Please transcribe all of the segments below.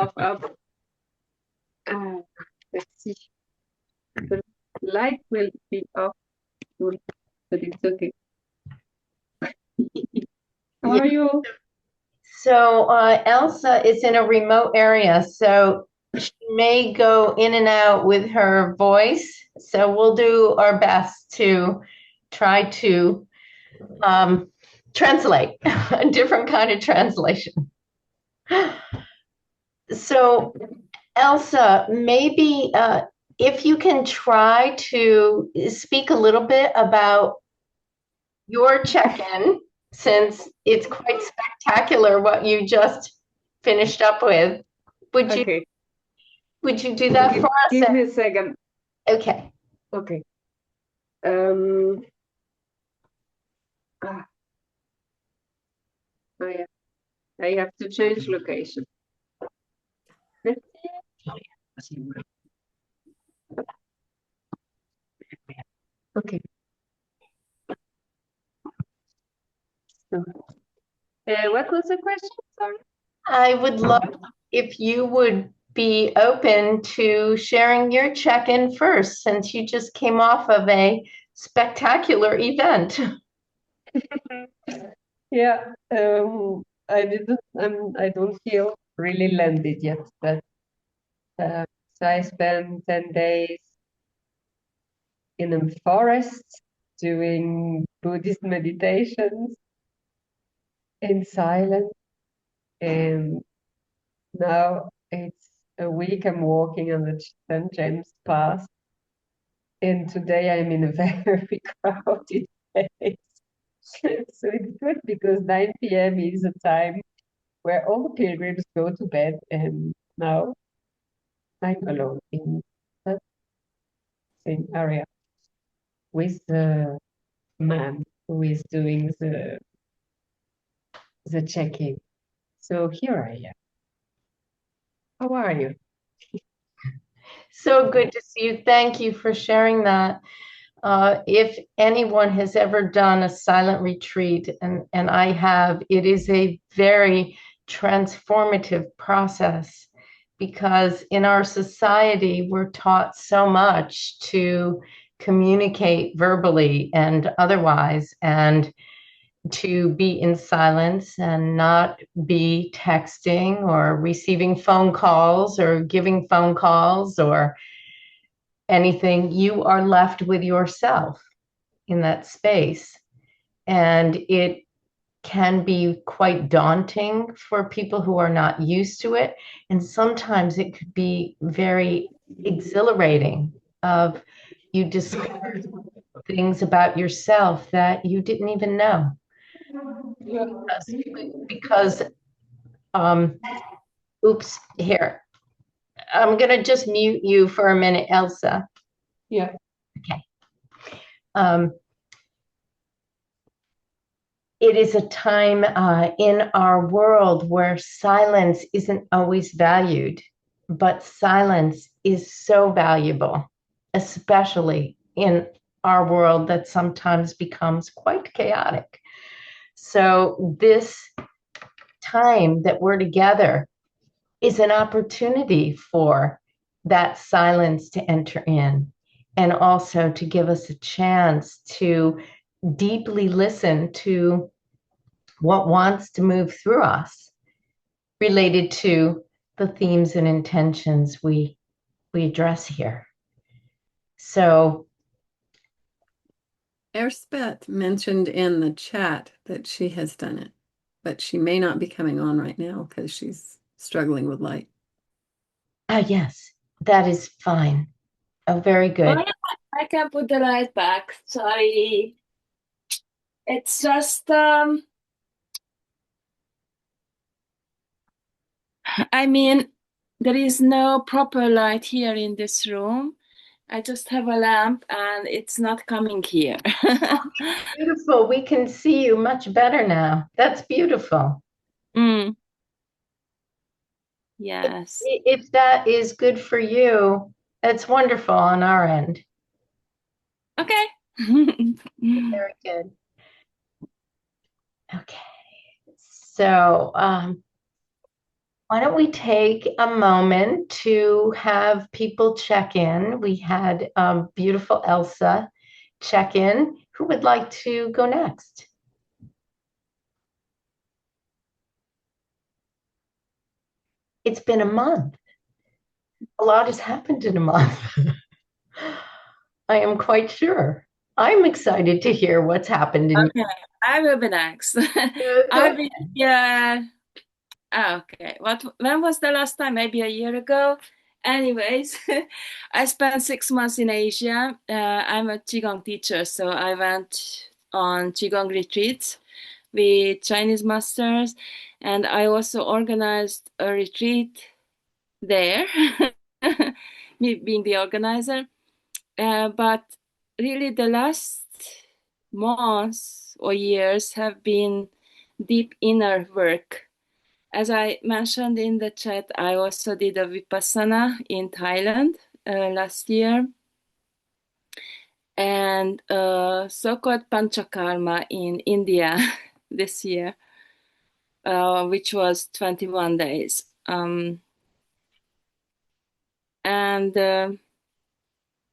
myself up. Let's see. The light will be off soon, but it's okay. How are you? So Elsa is in a remote area, so she may go in and out with her voice. So we'll do our best to try to translate a different kind of translation. So Elsa, maybe if you can try to speak a little bit about your check-in, since it's quite spectacular what you just finished up with. Would you Okay. would you do that for us? Give me a second. Okay. Okay. Um. Ah, oh yeah. I have to change location. Let's see. Okay. So, what was the question? Sorry. I would love if you would be open to sharing your check-in first, since you just came off of a spectacular event. Yeah. I didn't. I don't feel really landed yet, but so I spent 10 days in a forest doing Buddhist meditations in silence, and now it's a week I'm walking on the St. James Path, and today I'm in a very crowded place. So it's good because 9 p.m. is a time where all the pilgrims go to bed, and now I'm alone in that same area with the man who is doing the check-in. So here I am. How are you? So good to see you. Thank you for sharing that. If anyone has ever done a silent retreat, and I have, it is a very transformative process because in our society, we're taught so much to communicate verbally and otherwise, and to be in silence and not be texting or receiving phone calls or giving phone calls or anything. You are left with yourself in that space. And it can be quite daunting for people who are not used to it. And sometimes it could be very exhilarating of you discover things about yourself that you didn't even know. Because oops, here. I'm gonna just mute you for a minute, Elsa. Yeah. Okay. Um, it is a time in our world where silence isn't always valued, but silence is so valuable, especially in our world that sometimes becomes quite chaotic. So, this time that we're together is an opportunity for that silence to enter in and also to give us a chance to deeply listen to what wants to move through us related to the themes and intentions we address here. So Erspeth mentioned in the chat that she has done it, but she may not be coming on right now because she's struggling with light. yes, that is fine. Oh, very good. Oh, I can put the light back. Sorry. It's just I mean, there is no proper light here in this room. I just have a lamp and it's not coming here. Beautiful. We can see you much better now. That's beautiful. Mm. Yes. If that is good for you, that's wonderful on our end. Okay. Very good. Okay. So Why don't we take a moment to have people check in? We had beautiful Elsa check in. Who would like to go next? It's been a month. A lot has happened in a month. I am quite sure. I'm excited to hear what's happened in. Okay, I will be next. I've been here. Okay, when was the last time? Maybe a year ago. Anyways, I spent 6 months in Asia. I'm a Qigong teacher, so I went on Qigong retreats with Chinese masters, and I also organized a retreat there, me being the organizer. But really, the last months or years have been deep inner work. As I mentioned in the chat, I also did a Vipassana in Thailand last year, and so-called Panchakarma in India this year, which was 21 days. And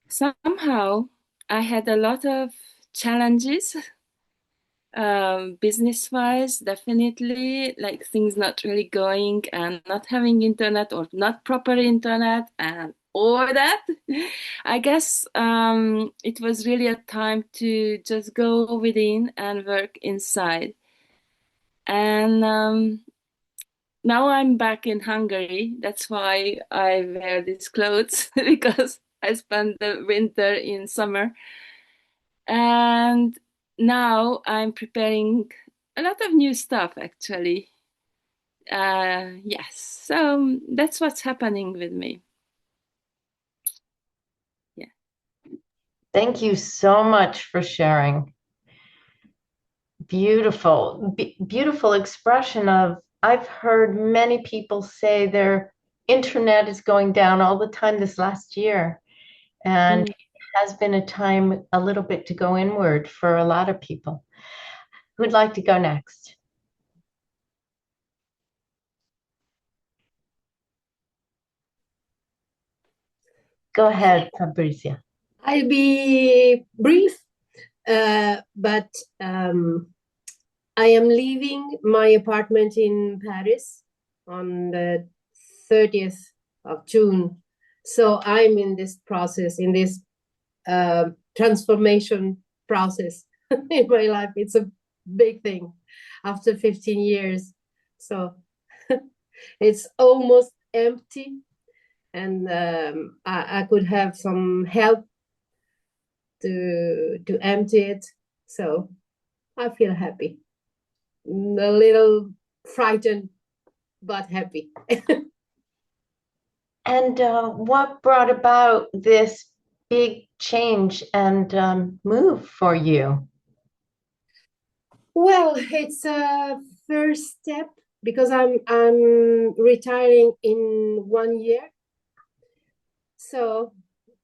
somehow I had a lot of challenges, business-wise, definitely, like things not really going and not having internet or not proper internet and all that. I guess it was really a time to just go within and work inside. And now I'm back in Hungary. That's why I wear these clothes because I spent the winter in summer. And now I'm preparing a lot of new stuff actually. Yes, so that's what's happening with me. Yeah. Thank you so much for sharing. Beautiful, beautiful expression of, I've heard many people say their internet is going down all the time this last year. And it has been a time a little bit to go inward for a lot of people. Who'd like to go next? Go ahead, Fabricia. I'll be brief, but I am leaving my apartment in Paris on the 30th of June. So I'm in this process, in this transformation process in my life. It's a big thing after 15 years. So it's almost empty, and I could have some help to empty it. So I feel happy, a little frightened, but happy. And what brought about this big change and move for you? Well, it's a first step because I'm retiring in 1 year, so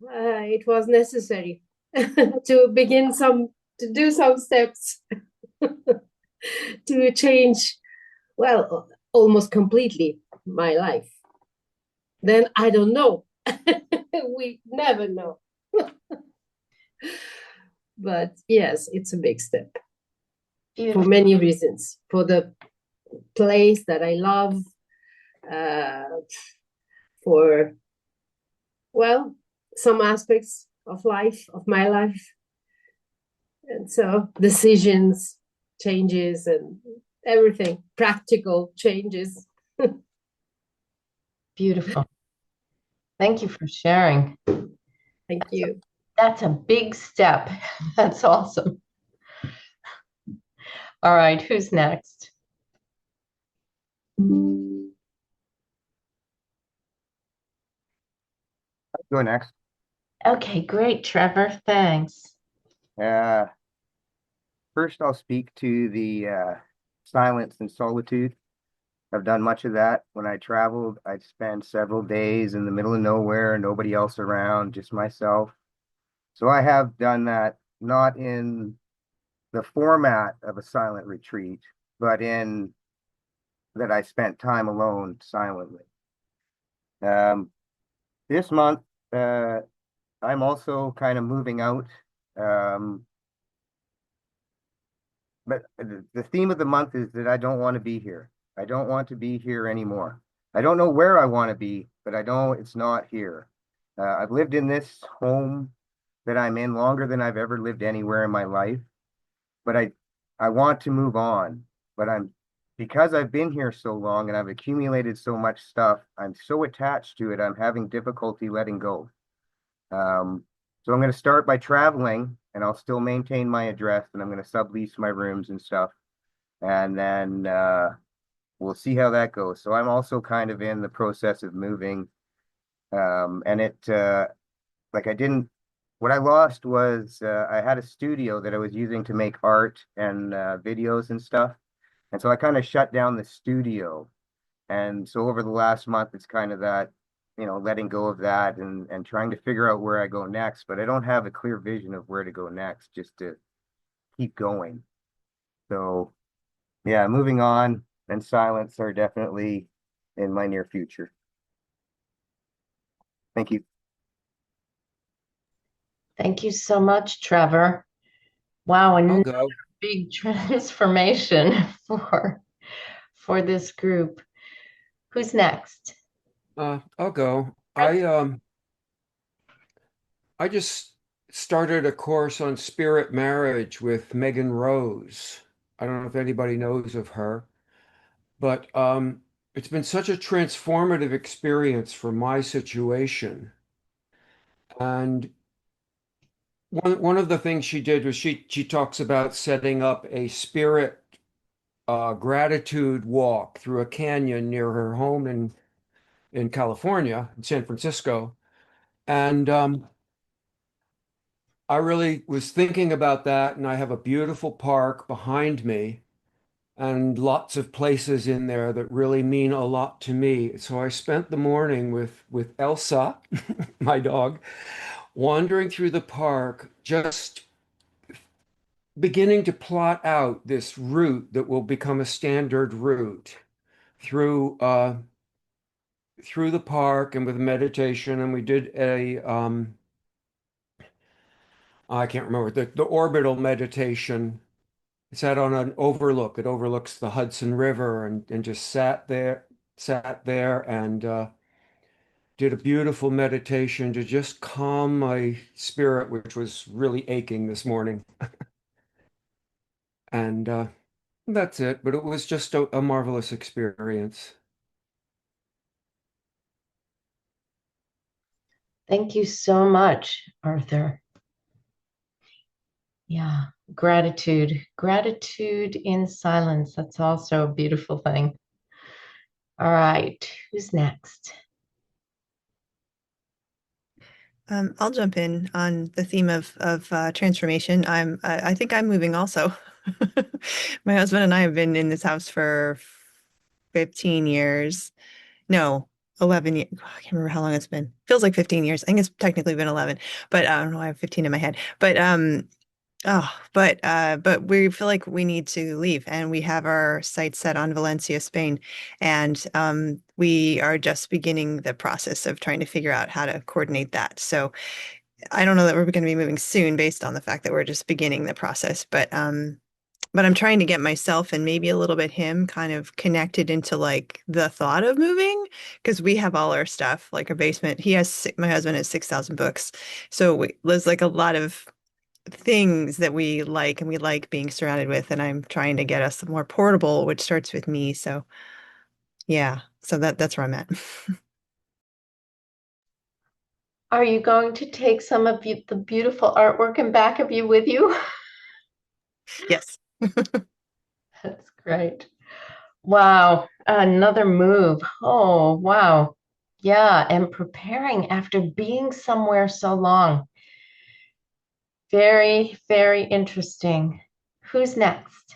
it was necessary to do some steps to change, well, almost completely my life. Then I don't know. We never know. But yes, it's a big step for many reasons. For the place that I love, for, well, some aspects of life, of my life. And so decisions, changes, and everything, practical changes. Beautiful. Thank you for sharing. Thank you. That's a big step. That's awesome. All right, who's next? Go next. Okay, great, Trevor. Thanks. First, I'll speak to the silence and solitude. I've done much of that. When I traveled, I'd spend several days in the middle of nowhere, nobody else around, just myself. So I have done that, not in the format of a silent retreat, but in that I spent time alone silently. This month, I'm also kind of moving out. But the theme of the month is that I don't want to be here. I don't want to be here anymore. I don't know where I want to be, but I know it's not here. I've lived in this home that I'm in longer than I've ever lived anywhere in my life, but I want to move on. But because I've been here so long and I've accumulated so much stuff, I'm so attached to it, I'm having difficulty letting go. So I'm going to start by traveling, and I'll still maintain my address, and I'm going to sublease my rooms and stuff. And then we'll see how that goes. So I'm also kind of in the process of moving. And like what I lost was I had a studio that I was using to make art and videos and stuff. And so I kind of shut down the studio. And so over the last month, it's kind of that, letting go of that and trying to figure out where I go next. But I don't have a clear vision of where to go next, just to keep going. So yeah, moving on and silence are definitely in my near future. Thank you. Thank you so much, Trevor. Wow, I'll another go. big transformation for this group. Who's next? I'll go. I just started a course on spirit marriage with Megan Rose. I don't know if anybody knows of her, but it's been such a transformative experience for my situation. And one of the things she did was she talks about setting up a spirit gratitude walk through a canyon near her home in California, in San Francisco. And I really was thinking about that, and I have a beautiful park behind me and lots of places in there that really mean a lot to me. So I spent the morning with Elsa, my dog, wandering through the park, just beginning to plot out this route that will become a standard route through through the park and with meditation. And we did I can't remember the orbital meditation. It sat on an overlook. It overlooks the Hudson River and just sat there and did a beautiful meditation to just calm my spirit, which was really aching this morning. And that's it. But it was just a marvelous experience. Thank you so much, Arthur. Yeah, gratitude. Gratitude in silence. That's also a beautiful thing. All right, who's next? I'll jump in on the theme of transformation. I think I'm moving also. My husband and I have been in this house for 15 years. No, 11 years. I can't remember how long it's been. Feels like 15 years. I think it's technically been 11, but I don't know. I have 15 in my head. But we feel like we need to leave, and we have our sights set on Valencia, Spain, and we are just beginning the process of trying to figure out how to coordinate that. So I don't know that we're going to be moving soon based on the fact that we're just beginning the process, but I'm trying to get myself and maybe a little bit him kind of connected into like the thought of moving, because we have all our stuff, like our basement. My husband has 6,000 books. So there's like a lot of things that we like and we like being surrounded with. And I'm trying to get us more portable, which starts with me. So yeah, so that's where I'm at. Are you going to take some of the beautiful artwork in back of you with you? Yes. That's great. Wow, another move. Oh, wow. Yeah, and preparing after being somewhere so long. Very, very interesting. Who's next?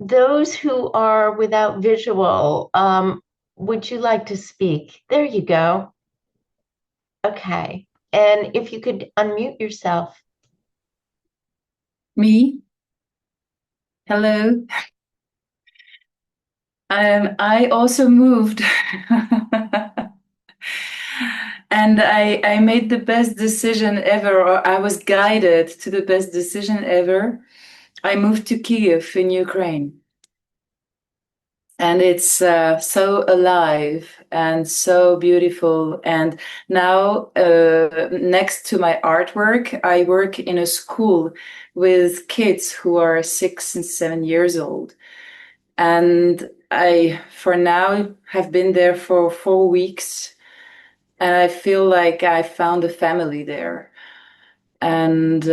Those who are without visual, would you like to speak? There you go. Okay. And if you could unmute yourself. Me? Hello? I also moved. And I made the best decision ever, or I was guided to the best decision ever. I moved to Kiev in Ukraine. And it's so alive and so beautiful. And now, next to my artwork, I work in a school with kids who are 6 and 7 years old. And I, for now, have been there for 4 weeks. And I feel like I found a family there. And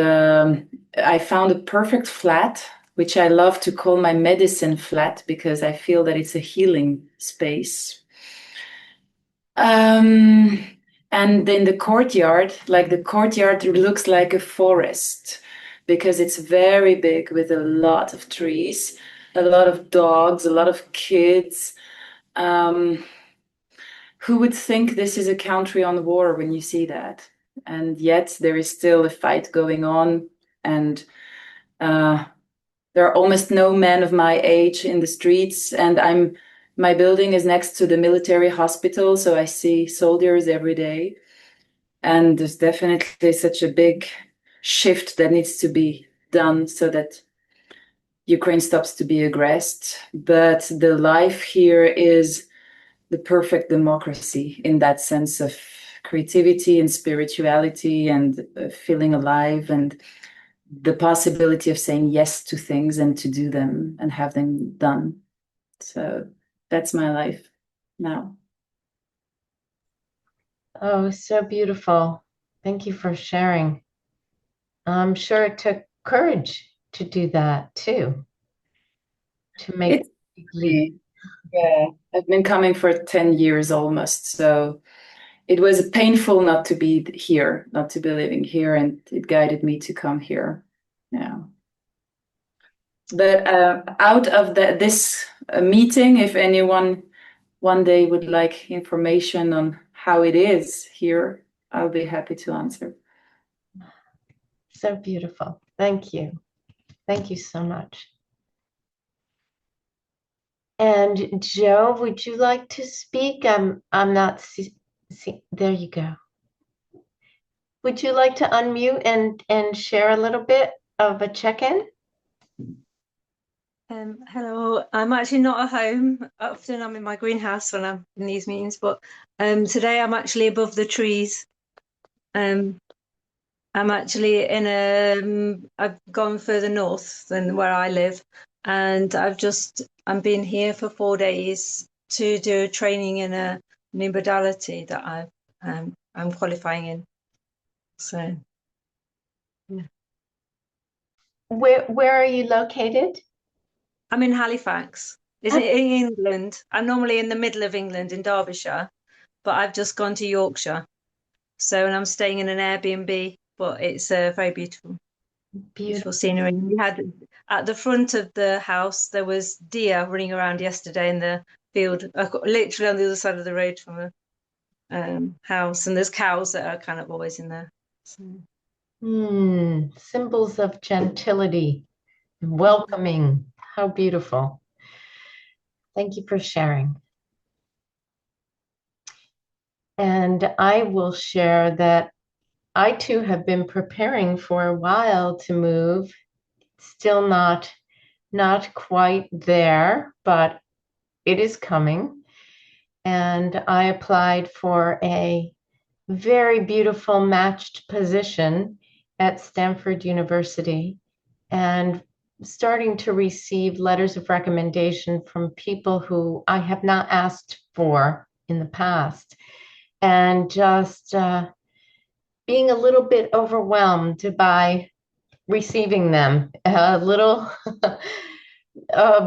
I found a perfect flat, which I love to call my medicine flat because I feel that it's a healing space. And in the courtyard, like the courtyard looks like a forest because it's very big with a lot of trees, a lot of dogs, a lot of kids. Who would think this is a country on war when you see that? And yet there is still a fight going on, and there are almost no men of my age in the streets. And my building is next to the military hospital, so I see soldiers every day. And there's definitely such a big shift that needs to be done so that Ukraine stops to be aggressed. But the life here is the perfect democracy in that sense of creativity and spirituality and feeling alive and the possibility of saying yes to things and to do them and have them done. So that's my life now. Oh, so beautiful. Thank you for sharing. I'm sure it took courage to do that too, to make It's yeah, I've been coming for 10 years almost. So it was painful not to be here, not to be living here, and it guided me to come here. Yeah. But out of this meeting, if anyone one day would like information on how it is here, I'll be happy to answer. So beautiful. Thank you. Thank you so much. And Joe, would you like to speak? I'm not there you go. Would you like to unmute and share a little bit of a check-in? Hello, I'm actually not at home. Often I'm in my greenhouse when I'm in these meetings, but today I'm actually above the trees. I'm actually I've gone further north than where I live, and I'm been here for 4 days to do a training in a new modality that I'm qualifying in. So, yeah. Where are you located? I'm in Halifax. Is it in England? I'm normally in the middle of England in Derbyshire, but I've just gone to Yorkshire. So, and I'm staying in an Airbnb, but it's very beautiful, beautiful scenery. We had at the front of the house, there was deer running around yesterday in the field, literally on the other side of the road from the house. And there's cows that are kind of always in there. So. Symbols of gentility, welcoming. How beautiful. Thank you for sharing. And I will share that I too have been preparing for a while to move. Still not quite there, but it is coming. And I applied for a very beautiful matched position at Stanford University and starting to receive letters of recommendation from people who I have not asked for in the past. And just being a little bit overwhelmed by receiving them, little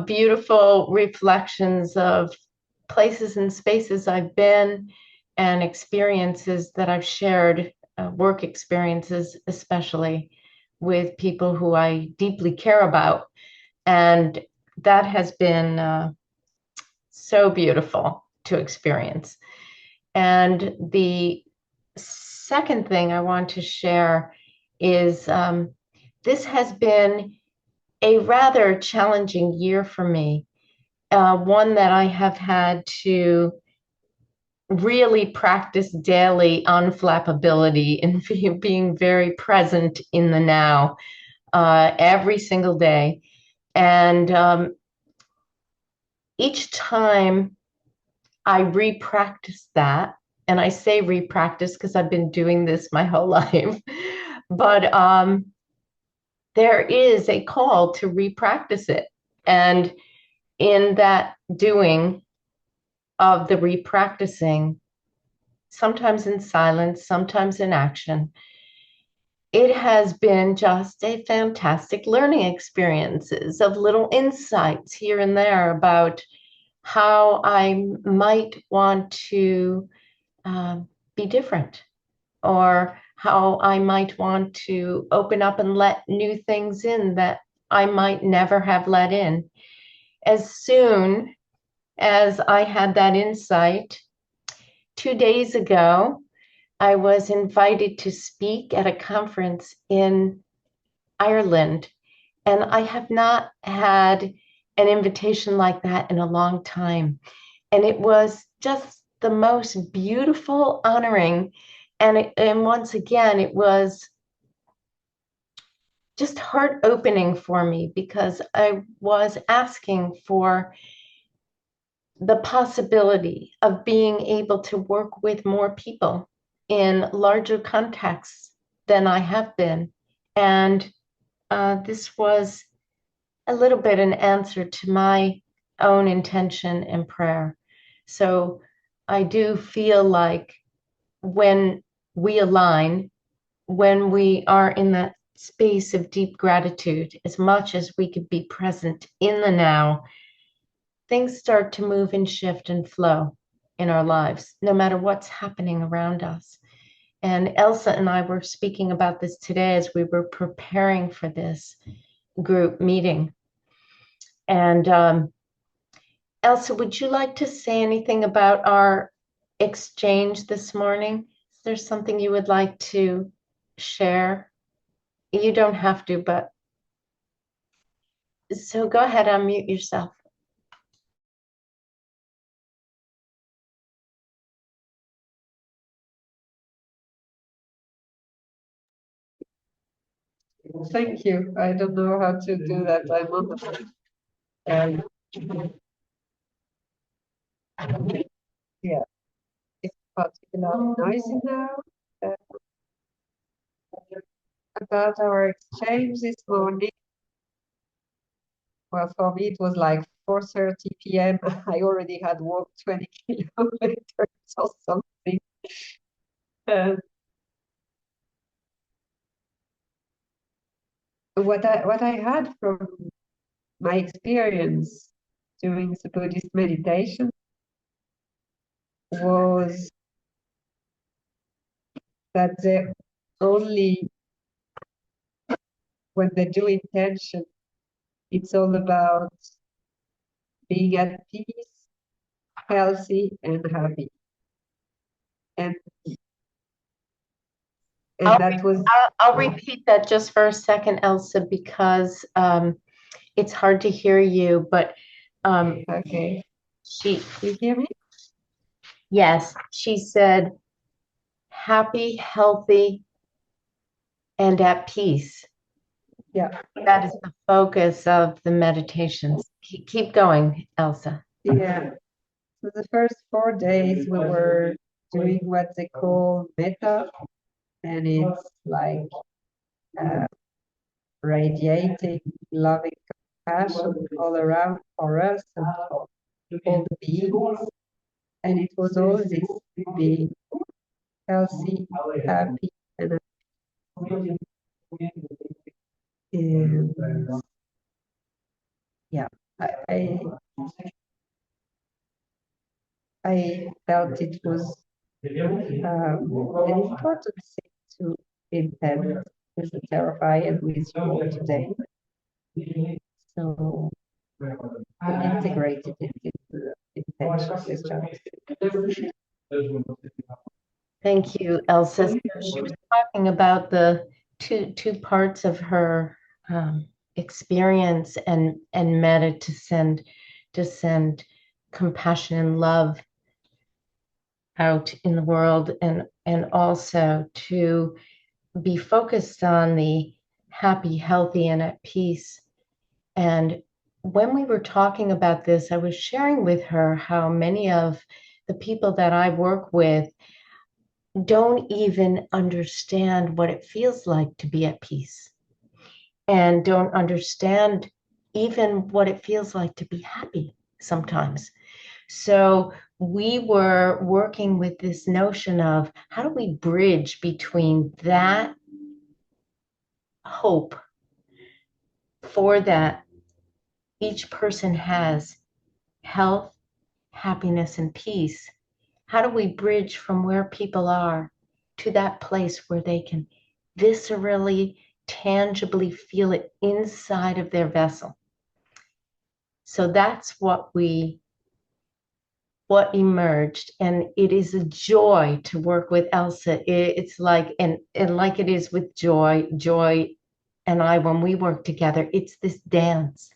beautiful reflections of places and spaces I've been and experiences that I've shared, work experiences, especially with people who I deeply care about. And that has been so beautiful to experience. And the second thing I want to share is this has been a rather challenging year for me one that I have had to really practice daily on flappability and being very present in the now every single day. And each time I re-practice that, and I say re-practice because I've been doing this my whole life, but there is a call to re-practice it. And in that doing of the re-practicing, sometimes in silence, sometimes in action, it has been just a fantastic learning experiences of little insights here and there about how I might want to be different, or how I might want to open up and let new things in that I might never have let in. As soon as I had that insight, 2 days ago, I was invited to speak at a conference in Ireland, and I have not had an invitation like that in a long time. And it was just the most beautiful honoring. And once again, it was just heart opening for me because I was asking for the possibility of being able to work with more people in larger contexts than I have been. And this was a little bit an answer to my own intention and prayer. So I do feel like when we align, when we are in that space of deep gratitude, as much as we could be present in the now, things start to move and shift and flow in our lives, no matter what's happening around us. And Elsa and I were speaking about this today as we were preparing for this group meeting. And Elsa, would you like to say anything about our exchange this morning? Is there something you would like to share? You don't have to, but so go ahead, unmute yourself. Thank you. I don't know how to do that. I'm on the phone. Yeah, it's particularly noisy now. Uh, about our exchange this morning. Well, for me, it was like 4:30 p.m. I already had walked 20 kilometers or something. What I had from my experience doing the Buddhist meditation was that the only when they do intention, it's all about being at peace, healthy, and happy. And that was. I'll repeat that just for a second, Elsa, because it's hard to hear you, but Okay. You hear me? Yes, she said happy, healthy, and at peace. Yeah. That is the focus of the meditations. Keep going, Elsa. Yeah. So the first 4 days we were doing what they call metta, and it's like radiating loving compassion all around for us and for all the beings. And it was all this being healthy, happy, and yeah, I felt it was an important thing to intend with the therapy and with you today. So I integrated it into the intention. Thank you, Elsa. She was talking about the two parts of her experience and metta to to send compassion and love out in the world, and also to be focused on the happy, healthy, and at peace. And when we were talking about this, I was sharing with her how many of the people that I work with don't even understand what it feels like to be at peace, and don't understand even what it feels like to be happy sometimes. So we were working with this notion of how do we bridge between that hope for that each person has health, happiness, and peace. How do we bridge from where people are to that place where they can viscerally, tangibly feel it inside of their vessel? So that's what emerged, and it is a joy to work with Elsa. It's like, and like it is with Joy and I, when we work together, it's this dance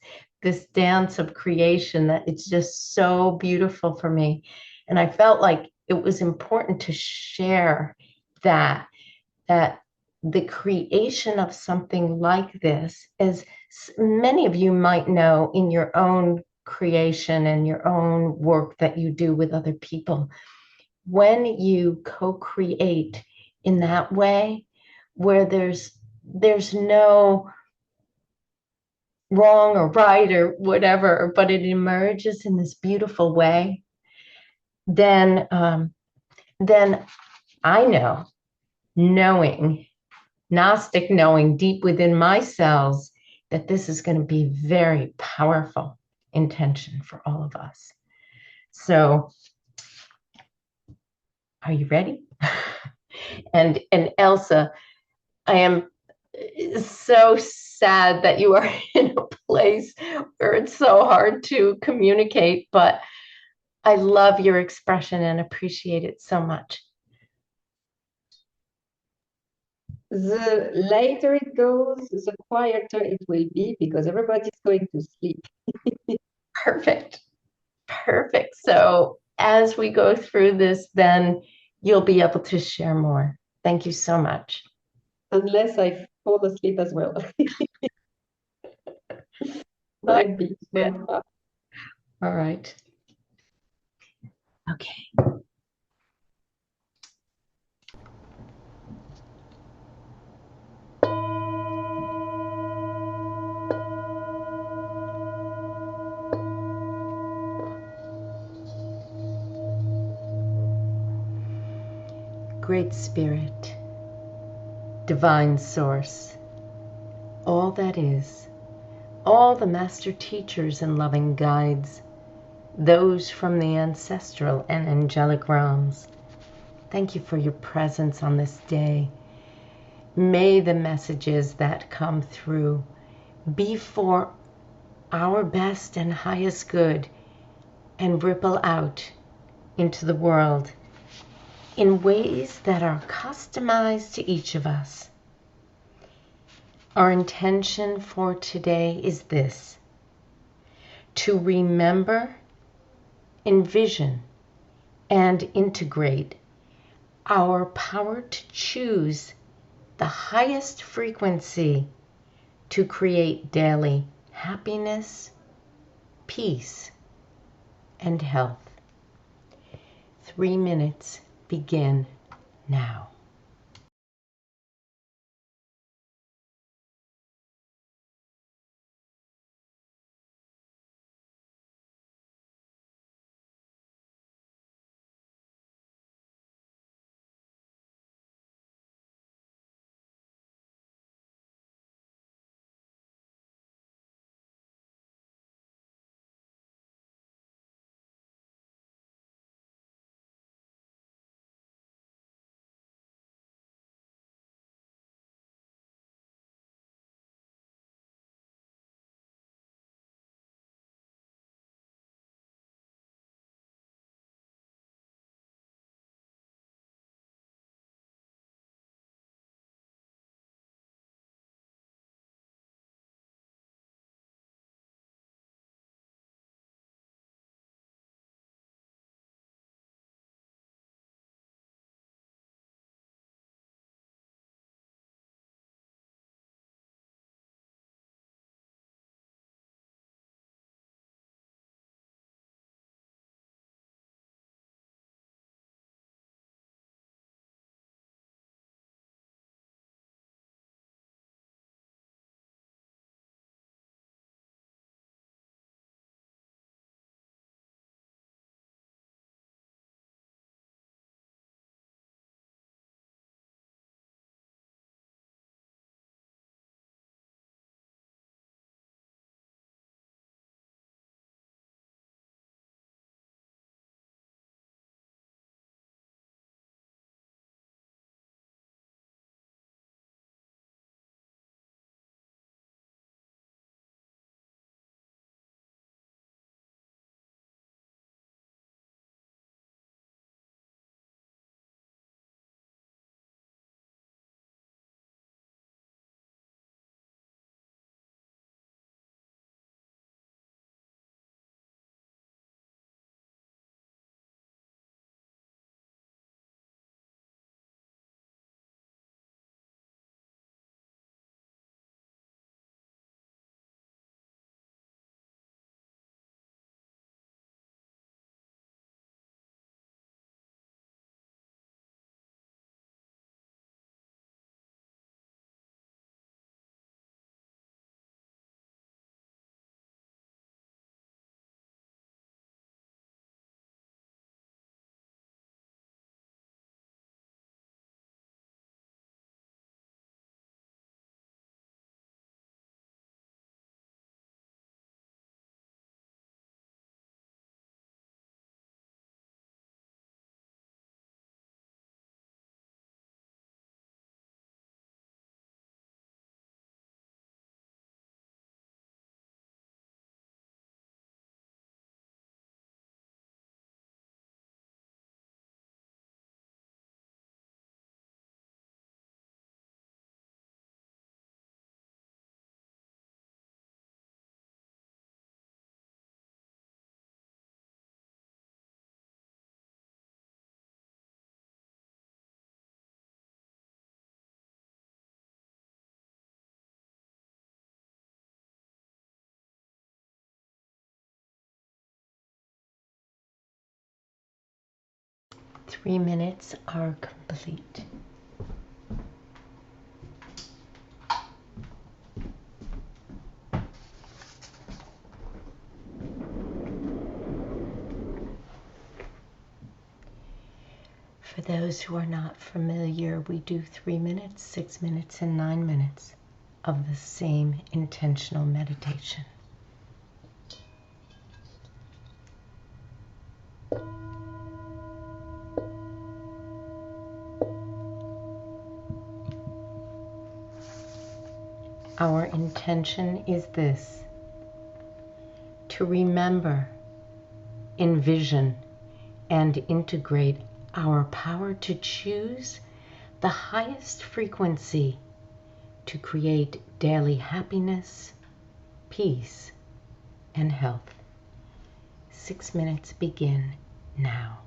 of creation that it's just so beautiful for me. And I felt like it was important to share that the creation of something like this, as many of you might know in your own creation and your own work that you do with other people, when you co-create in that way, where there's no wrong or right or whatever, but it emerges in this beautiful way, then I know, Gnostic knowing deep within my cells, that this is going to be very powerful intention for all of us. So, are you ready? And Elsa, I am so sad that you are in a place where it's so hard to communicate, but I love your expression and appreciate it so much. The later it goes, the quieter it will be, because everybody's going to sleep. Perfect. So as we go through this, then you'll be able to share more. Thank you so much. Unless I fall asleep as well. Might be. All right. Okay. Great Spirit, Divine Source, all that is, all the master teachers and loving guides, those from the ancestral and angelic realms, thank you for your presence on this day. May the messages that come through be for our best and highest good and ripple out into the world in ways that are customized to each of us. Our intention for today is this: to remember, envision, and integrate our power to choose the highest frequency to create daily happiness, peace, and health. 3 minutes begin now. 3 minutes are complete. For those who are not familiar, we do 3 minutes, 6 minutes, and 9 minutes of the same intentional meditation. Our intention is this: to remember, envision, and integrate our power to choose the highest frequency to create daily happiness, peace, and health. 6 minutes begin now.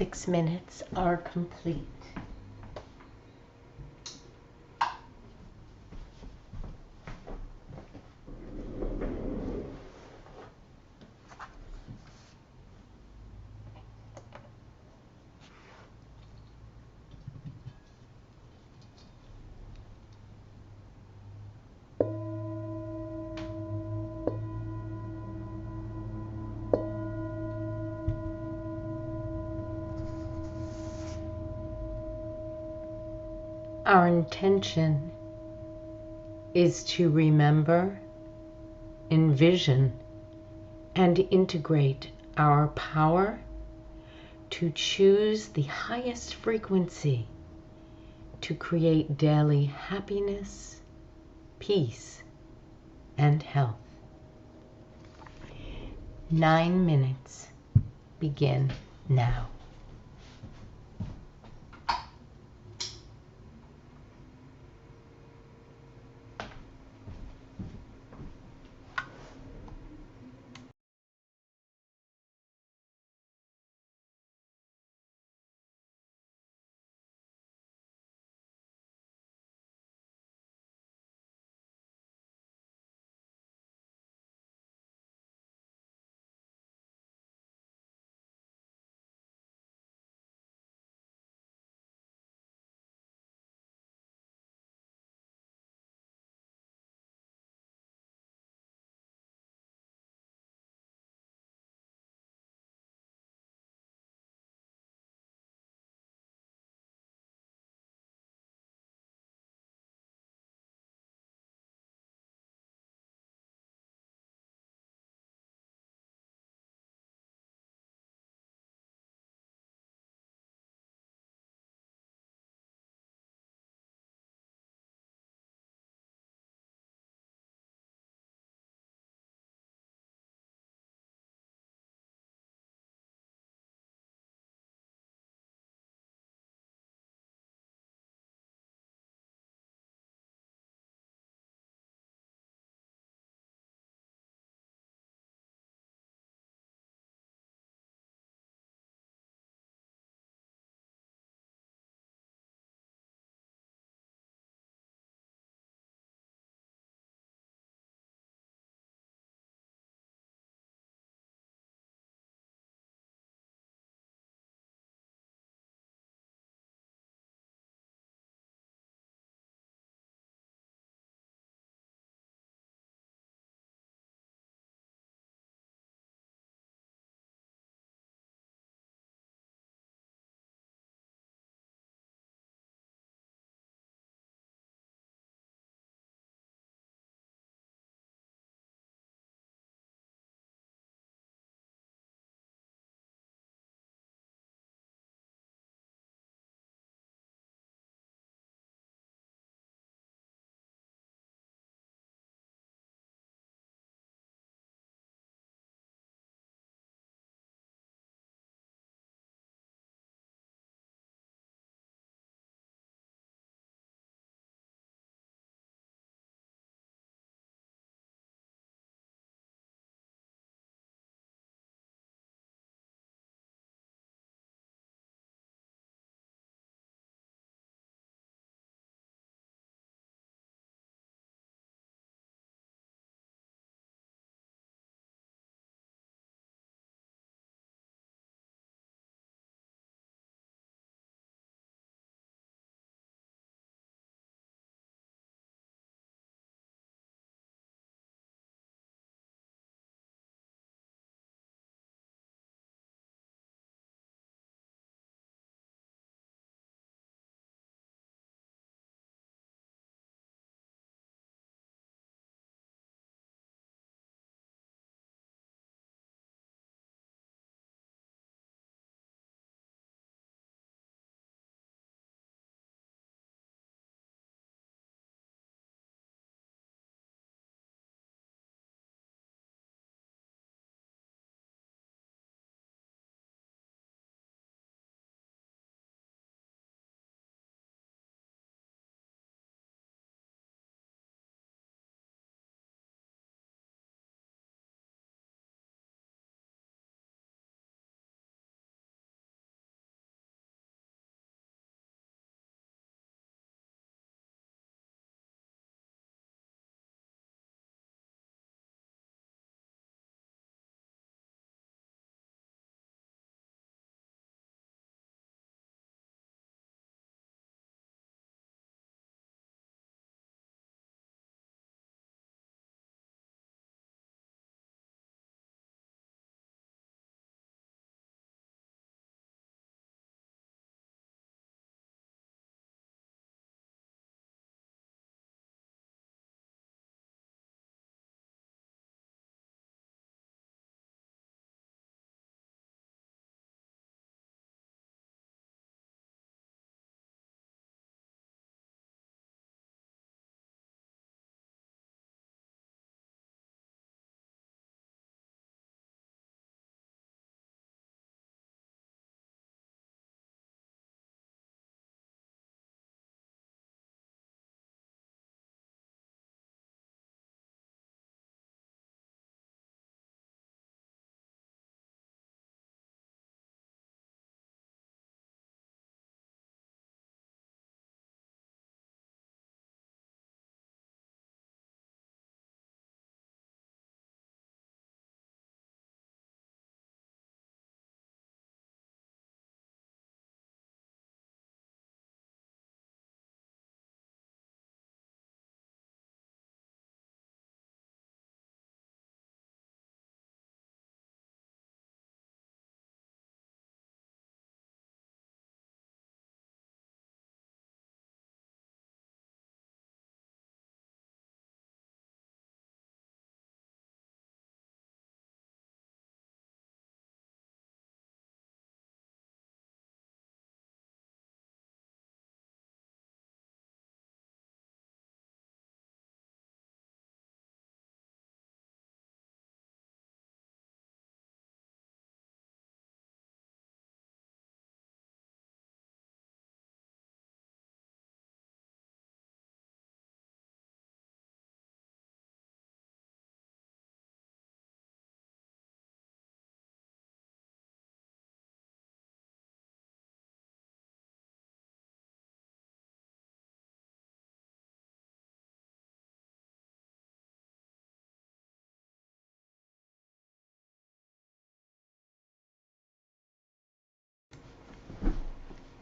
6 minutes are complete. Our intention is to remember, envision, and integrate our power to choose the highest frequency to create daily happiness, peace, and health. 9 minutes begin now.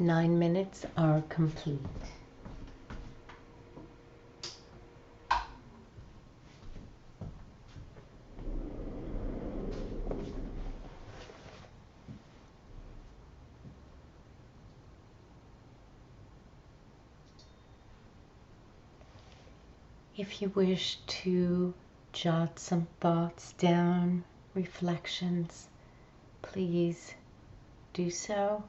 9 minutes are complete. If you wish to jot some thoughts down, reflections, please do so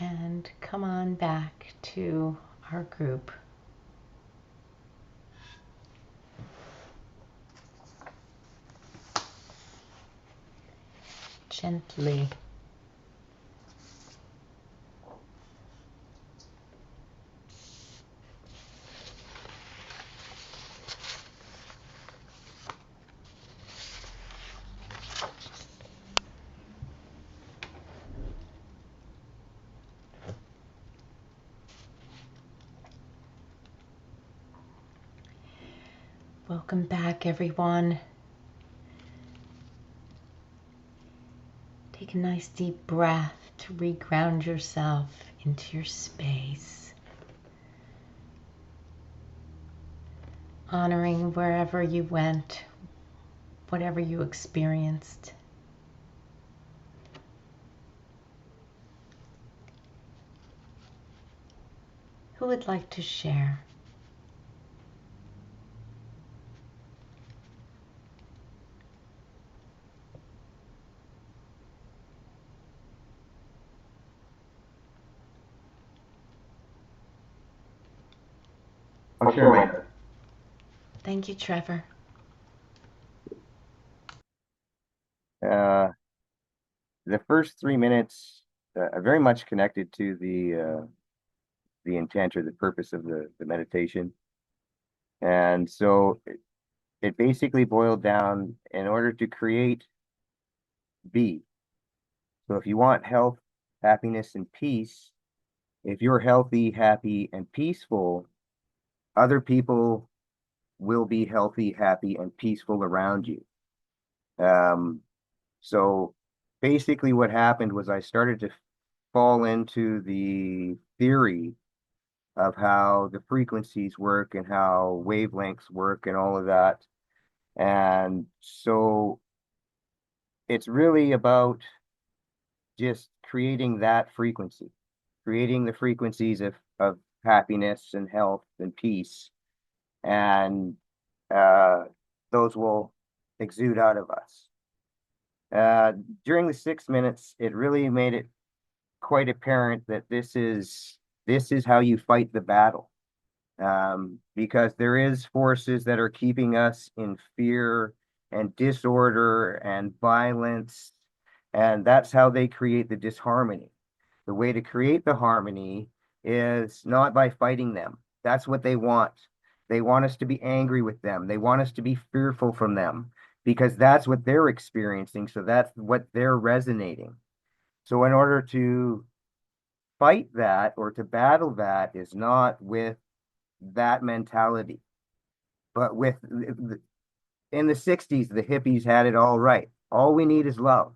and come on back to our group. Gently. Welcome back, everyone. Take a nice deep breath to reground yourself into your space. Honoring wherever you went, whatever you experienced. Who would like to share? I'll share my. Thank you, Trevor. The first 3 minutes are very much connected to the intent or the purpose of the meditation. And so it basically boiled down in order to create be. So if you want health, happiness, and peace, if you're healthy, happy, and peaceful, other people will be healthy, happy, and peaceful around you. So basically what happened was I started to fall into the theory of how the frequencies work and how wavelengths work and all of that. And so it's really about just creating that frequency, creating the frequencies of happiness and health and peace. And those will exude out of us. During the 6 minutes, it really made it quite apparent that this is how you fight the battle. Because there is forces that are keeping us in fear and disorder and violence, and that's how they create the disharmony. The way to create the harmony is not by fighting them. That's what they want. They want us to be angry with them. They want us to be fearful from them because that's what they're experiencing. So that's what they're resonating. So in order to fight that or to battle that is not with that mentality, but with in the 60s, the hippies had it all right. All we need is love,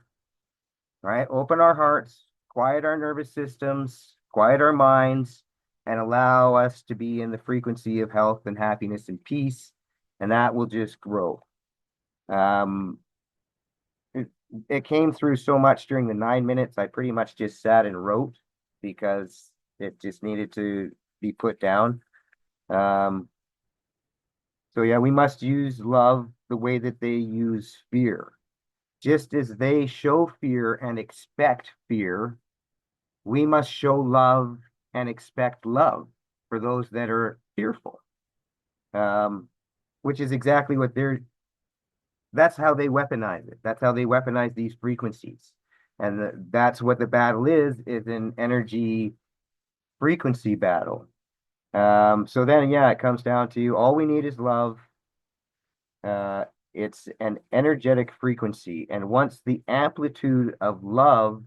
right? Open our hearts, quiet our nervous systems, quiet our minds, and allow us to be in the frequency of health and happiness and peace, and that will just grow. It came through so much during the 9 minutes. I pretty much just sat and wrote because it just needed to be put down. So yeah, we must use love the way that they use fear. Just as they show fear and expect fear, we must show love and expect love for those that are fearful. Which is exactly what that's how they weaponize it. That's how they weaponize these frequencies. And that's what the battle is an energy frequency battle. So then, yeah, it comes down to all we need is love. It's an energetic frequency. And once the amplitude of love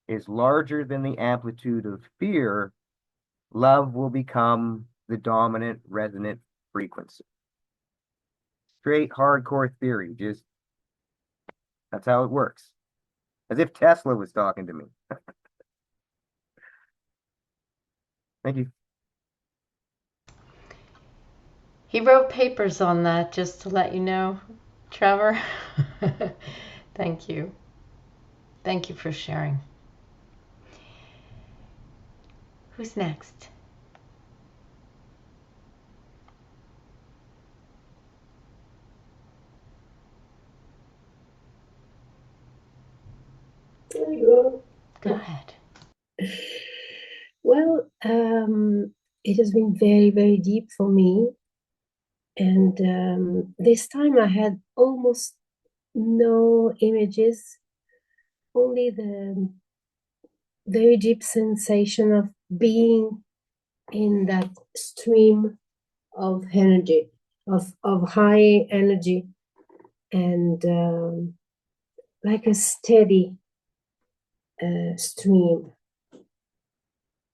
is larger than the amplitude of fear, love will become the dominant resonant frequency. Straight hardcore theory, just that's how it works. As if Tesla was talking to me. Thank you. He wrote papers on that, just to let you know, Trevor. Thank you. Thank you for sharing. Who's next? There you go. Go ahead. Well, it has been very, very deep for me. And this time I had almost no images, only the very deep sensation of being in that stream of energy, of high energy, and like a steady stream.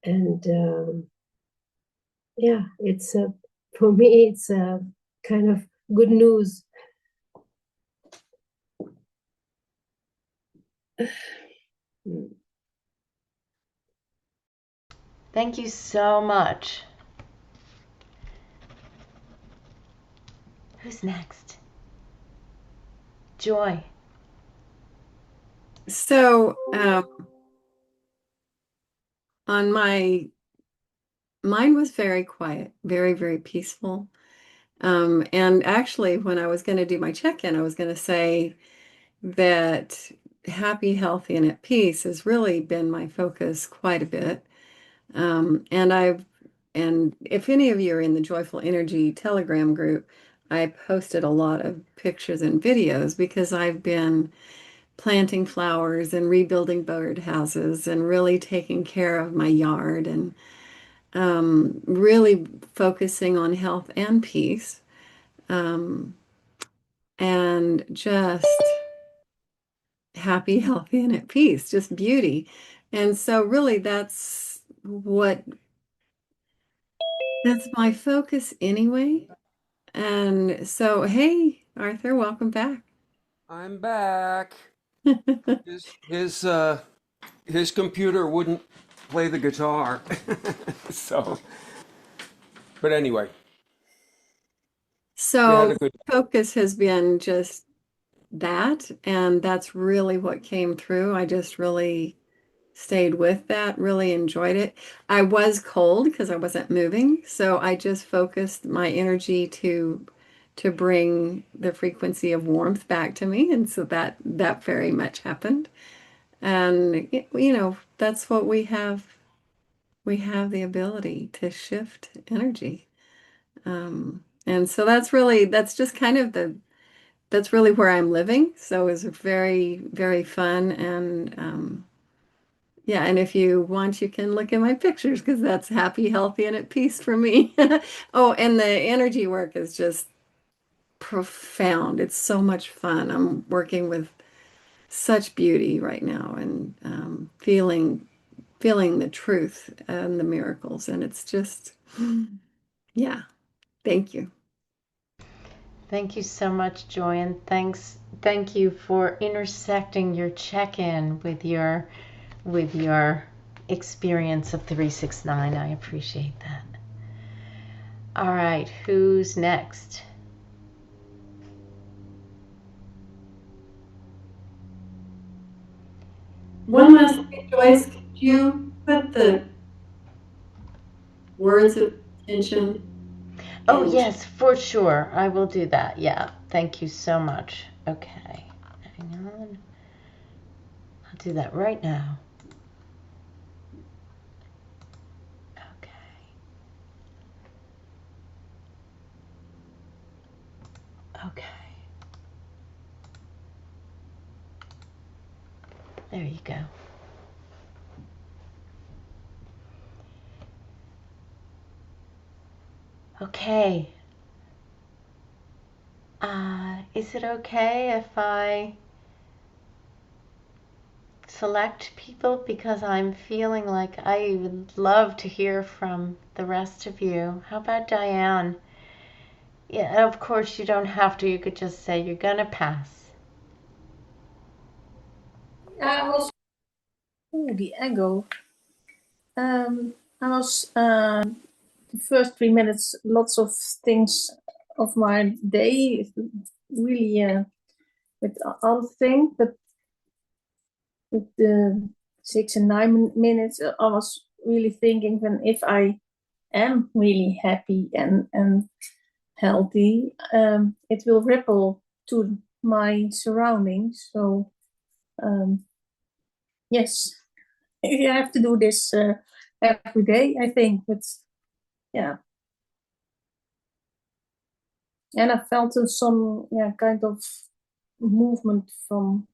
And yeah, it's for me, it's a kind of good news. Thank you so much. Who's next? Joy. So, on mine was very quiet, very, very peaceful. And actually, when I was going to do my check-in, I was going to say that happy, healthy, and at peace has really been my focus quite a bit. And if any of you are in the Joyful Energy Telegram group, I posted a lot of pictures and videos because I've been planting flowers and rebuilding birdhouses and really taking care of my yard and really focusing on health and peace, and just happy, healthy, and at peace, just beauty. And so really that's my focus anyway. And so, hey, Arthur, welcome back. I'm back. His computer wouldn't play the guitar. So, but anyway, we had So a good. focus has been just that, and that's really what came through. I just really stayed with that, really enjoyed it. I was cold because I wasn't moving, so I just focused my energy to bring the frequency of warmth back to me, and so that very much happened. And that's what we have. We have the ability to shift energy. And so that's just kind of that's really where I'm living. So it was very, very fun. And yeah, and if you want, you can look at my pictures because that's happy, healthy, and at peace for me. Oh, and the energy work is just profound. It's so much fun. I'm working with such beauty right now and feeling the truth and the miracles. And it's just, yeah, thank you. Thank you so much, Joy, and thank you for intersecting your check-in with your experience of 369. I appreciate that. All right, who's next? One last thing, Joyce, could you put the words of intention? Oh, yes, for sure. I will do that. Yeah. Thank you so much. Okay. Hang on. I'll do that right now. Okay. Okay. There you go. Okay. Is it okay if I select people, because I'm feeling like I would love to hear from the rest of you? How about Diane? Yeah, of course you don't have to. You could just say you're gonna pass. I was the ego. I was the first 3 minutes, lots of things of my day, really with other things, but with the 6 and 9 minutes, I was really thinking that if I am really happy and healthy, it will ripple to my surroundings. So yes, you have to do this every day, I think. But yeah, and I felt some kind of movement from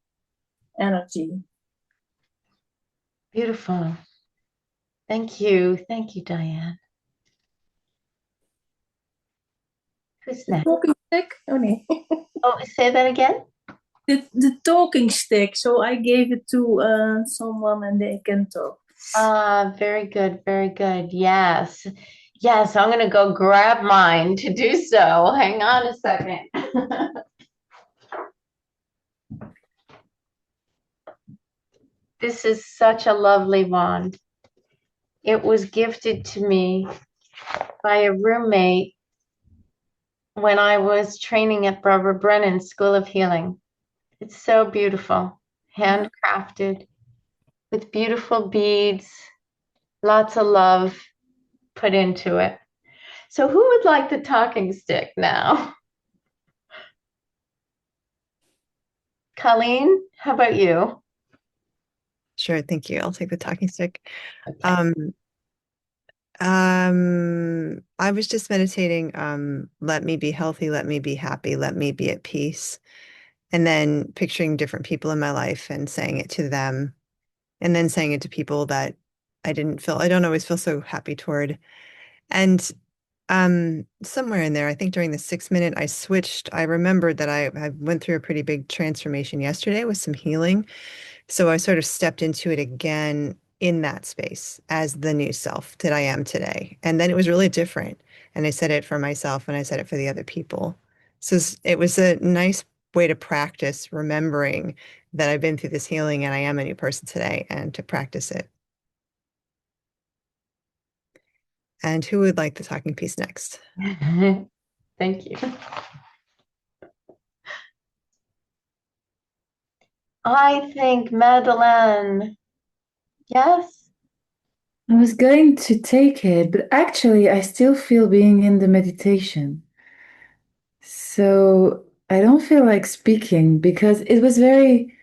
energy. Beautiful. Thank you. Thank you, Diane. Who's The next? talking stick? Oh, no. Oh, say that again? The talking stick. So I gave it to someone and they can talk. Very good. Very good. Yes. Yes, I'm going to go grab mine to do so. Hang on a second. This is such a lovely wand. It was gifted to me by a roommate when I was training at Barbara Brennan School of Healing. It's so beautiful, handcrafted with beautiful beads, lots of love put into it. So who would like the talking stick now? Colleen, how about you? Sure, thank you. I'll take the talking stick. Okay. I was just meditating, let me be healthy, let me be happy, let me be at peace. And then picturing different people in my life and saying it to them, and then saying it to people that I don't always feel so happy toward. And somewhere in there, I think during the 6 minute, I remembered that I went through a pretty big transformation yesterday with some healing. So I sort of stepped into it again in that space as the new self that I am today. And then it was really different. And I said it for myself and I said it for the other people. So it was a nice way to practice remembering that I've been through this healing and I am a new person today and to practice it. And who would like the talking piece next? Thank you. I think Madeline. Yes? I was going to take it, but actually, I still feel being in the meditation. So I don't feel like speaking because it was very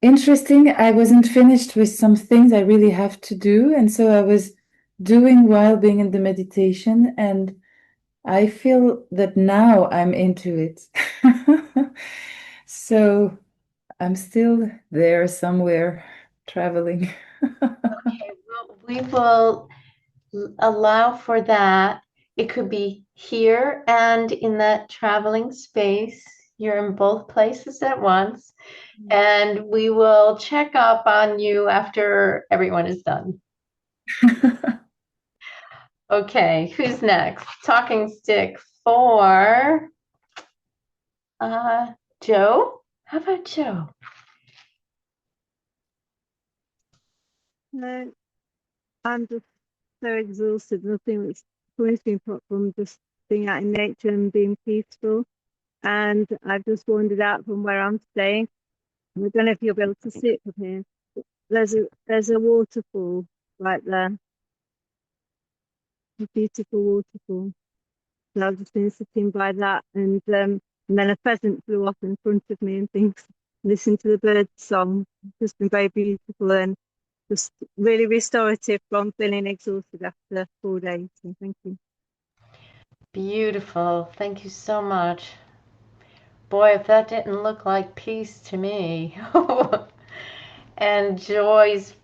interesting. I wasn't finished with some things I really have to do. And so I was doing while being in the meditation. And I feel that now I'm into it. So I'm still there somewhere traveling. Okay, we will allow for that. It could be here and in that traveling space. You're in both places at once. And we will check up on you after everyone is done. Okay, who's next? Talking stick for Joe. How about Joe? No, I'm just so exhausted. Nothing was brings me apart from just being out in nature and being peaceful. And I've just wandered out from where I'm staying. I don't know if you'll be able to see it from here. There's a waterfall right there, a beautiful waterfall. So I've just been sitting by that, and then a pheasant flew off in front of me and things. Listen to the birds' song. It's just been very beautiful and just really restorative from feeling exhausted after 4 days. So thank you. Beautiful. Thank you so much. Boy, if that didn't look like peace to me. And Joy's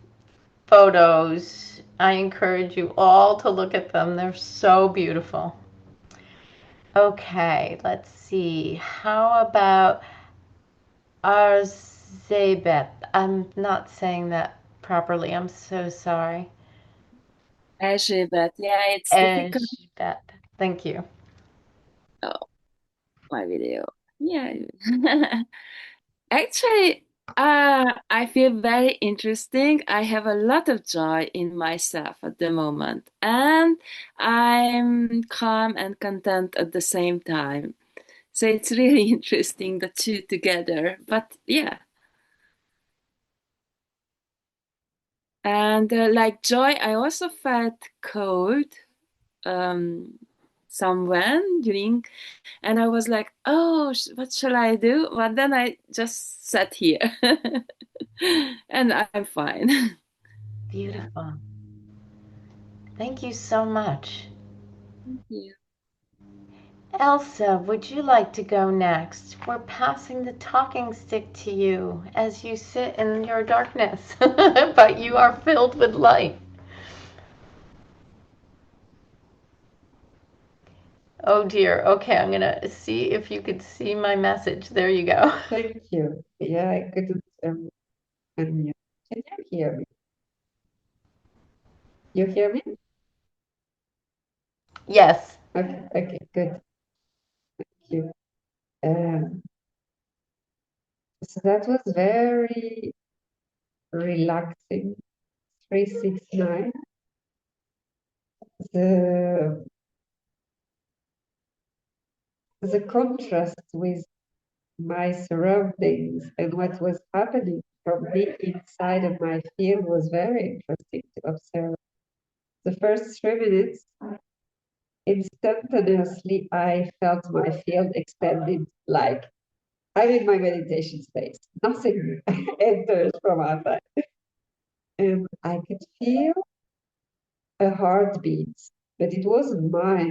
photos, I encourage you all to look at them. They're so beautiful. Okay, let's see. How about Arzebet? I'm not saying that properly. I'm so sorry. But yeah, it's difficult. Arzebet. Thank you. Oh, my video. Yeah. Actually, I feel very interesting. I have a lot of joy in myself at the moment, and I'm calm and content at the same time. So it's really interesting, the two together. But yeah, and like joy, I also felt cold um, somewhere during, and I was like, oh, what shall I do? But then I just sat here, and I'm fine. Beautiful. Thank you so much. Thank you. Elsa, would you like to go next? We're passing the talking stick to you as you sit in your darkness, but you are filled with light. Oh dear. Okay, I'm gonna see if you could see my message. There you go. Thank you. Yeah, I couldn't unmute. Can you hear me? You hear me? Yes. Okay, good. Thank you. Um, so that was very relaxing. 369. The the contrast with my surroundings and what was happening from me inside of my field was very interesting to observe. The first 3 minutes, instantaneously, I felt my field expanded like I'm in my meditation space. Nothing enters from outside. And I could feel a heartbeat, but it wasn't mine.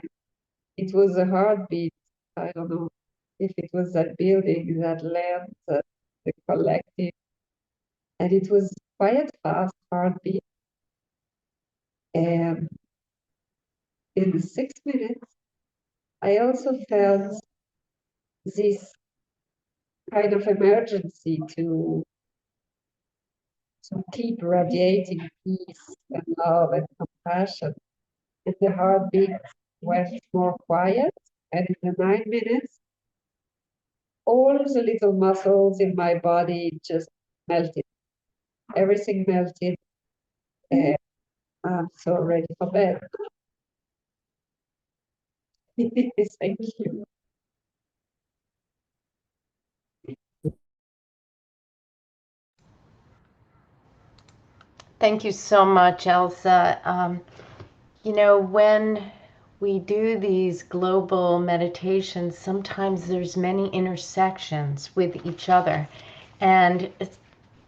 It was a heartbeat. I don't know if it was that building, that land, the collective. And it was quite fast heartbeat. And in the 6 minutes, I also felt this kind of emergency to keep radiating peace and love and compassion. And the heartbeat went more quiet. And in the 9 minutes, all the little muscles in my body just melted. Everything melted. And I'm so ready for bed. Thank you. Thank you so much, Elsa. When we do these global meditations, sometimes there's many intersections with each other. And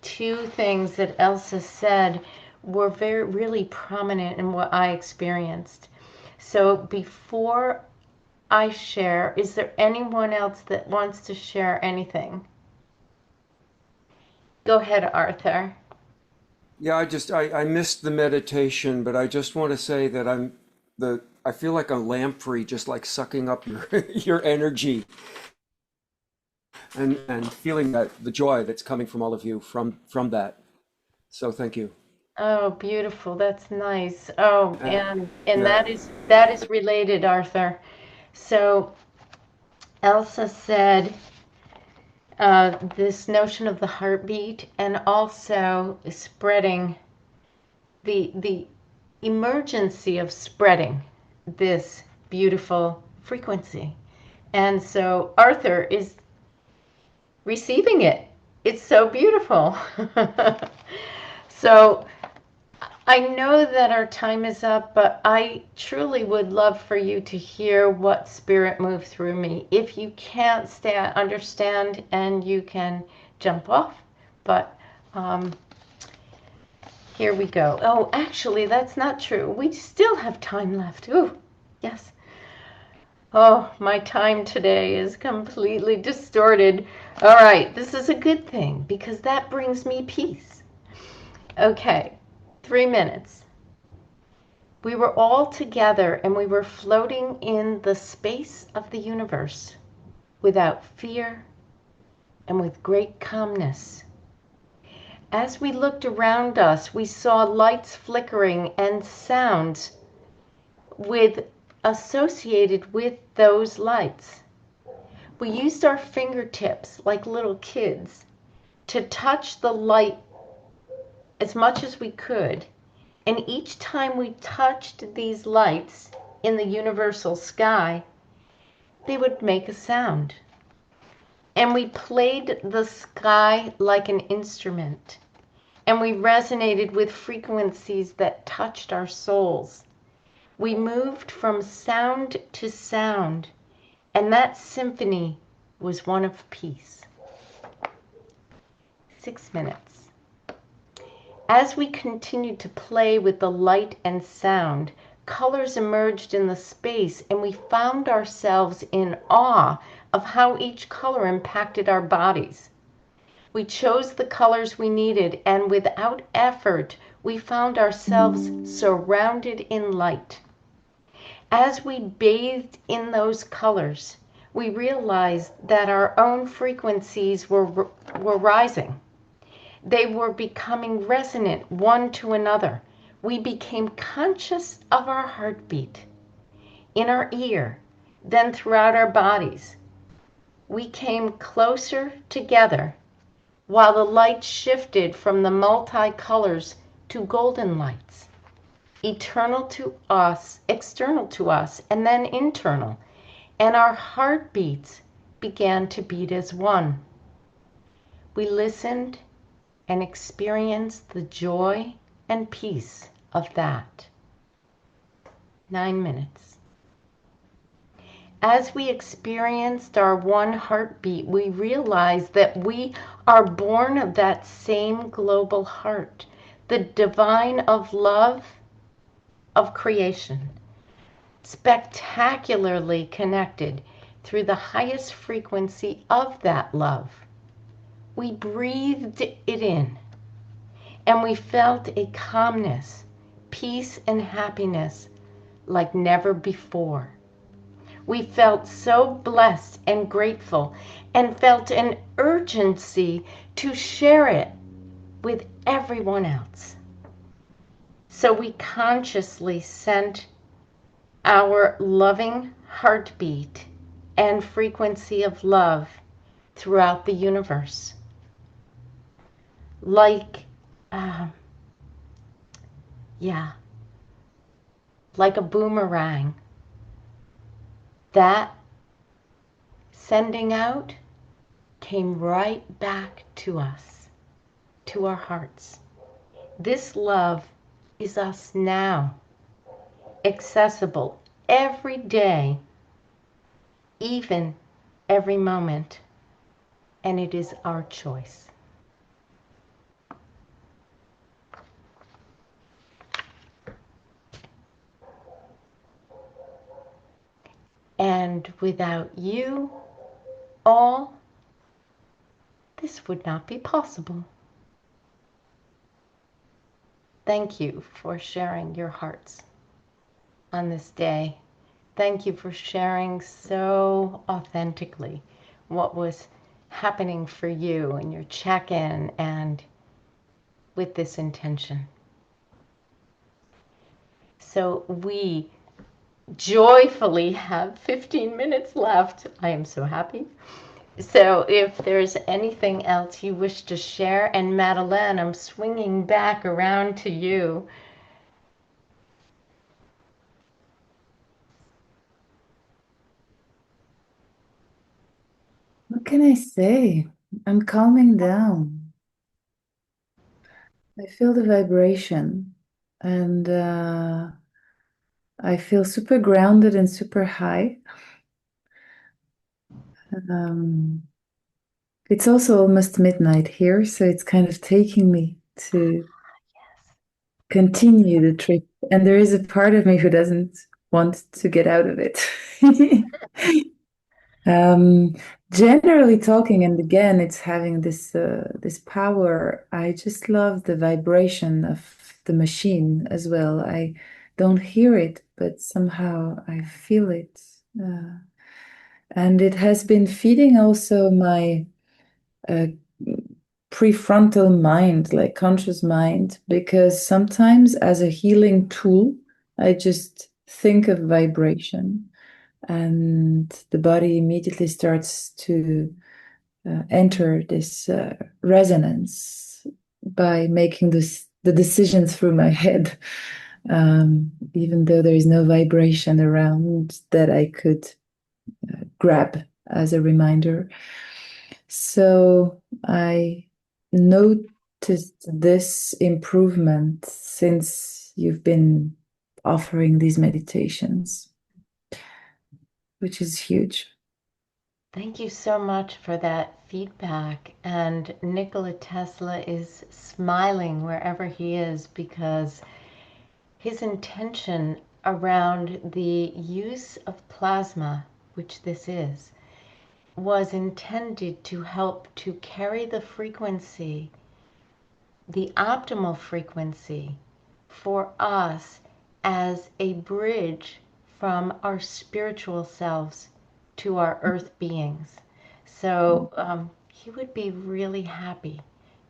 two things that Elsa said were really prominent in what I experienced. So before I share, is there anyone else that wants to share anything? Go ahead, Arthur. Yeah, I missed the meditation, but I just want to say that I feel like a lamprey just like sucking up your your energy and feeling that the joy that's coming from all of you from that. So thank you. Oh, beautiful. That's nice. Oh, Uh, and yeah. that is related, Arthur. So Elsa said this notion of the heartbeat and also spreading the emergency of spreading this beautiful frequency. And so Arthur is receiving it. It's so beautiful. So I know that our time is up, but I truly would love for you to hear what spirit moved through me. If you can't understand, and you can jump off, but here we go. Oh, actually, that's not true. We still have time left. Ooh, yes. Oh, my time today is completely distorted. All right, this is a good thing because that brings me peace. Okay, 3 minutes. We were all together and we were floating in the space of the universe without fear and with great calmness. As we looked around us, we saw lights flickering and sounds associated with those lights. We used our fingertips like little kids to touch the light as much as we could. And each time we touched these lights in the universal sky, they would make a sound. And we played the sky like an instrument. And we resonated with frequencies that touched our souls. We moved from sound to sound, and that symphony was one of peace. 6 minutes. As we continued to play with the light and sound, colors emerged in the space, and we found ourselves in awe of how each color impacted our bodies. We chose the colors we needed, and without effort, we found ourselves surrounded in light. As we bathed in those colors, we realized that our own frequencies were rising. They were becoming resonant one to another. We became conscious of our heartbeat in our ear, then throughout our bodies. We came closer together while the light shifted from the multicolors to golden lights, eternal to us, external to us, and then internal. And our heartbeats began to beat as one. We listened and experienced the joy and peace of that. 9 minutes. As we experienced our one heartbeat, we realized that we are born of that same global heart, the divine of love of creation, spectacularly connected through the highest frequency of that love. We breathed it in, and we felt a calmness, peace, and happiness like never before. We felt so blessed and grateful, and felt an urgency to share it with everyone else. So we consciously sent our loving heartbeat and frequency of love throughout the universe. Like, like a boomerang. That sending out came right back to us, to our hearts. This love is us now, accessible every day, even every moment, and it is our choice. And without you all, this would not be possible. Thank you for sharing your hearts on this day. Thank you for sharing so authentically what was happening for you and your check-in, and with this intention. So we joyfully have 15 minutes left. I am so happy. So if there's anything else you wish to share, and Madeleine, I'm swinging back around to you. What can I say? I'm calming down. I feel the vibration, and I feel super grounded and super high. It's also almost midnight here, so it's kind of taking me to continue the trip. And there is a part of me who doesn't want to get out of it. Generally talking, and again, it's having this this power. I just love the vibration of the machine as well. I don't hear it, but somehow I feel it. And it has been feeding also my prefrontal mind, like conscious mind, because sometimes as a healing tool, I just think of vibration, and the body immediately starts to enter this resonance by making the decision through my head, even though there is no vibration around that I could grab as a reminder. So I noticed this improvement since you've been offering these meditations, which is huge. Thank you so much for that feedback. And Nikola Tesla is smiling wherever he is because his intention around the use of plasma, which this is, was intended to help to carry the frequency, the optimal frequency, for us as a bridge from our spiritual selves to our earth beings. So he would be really happy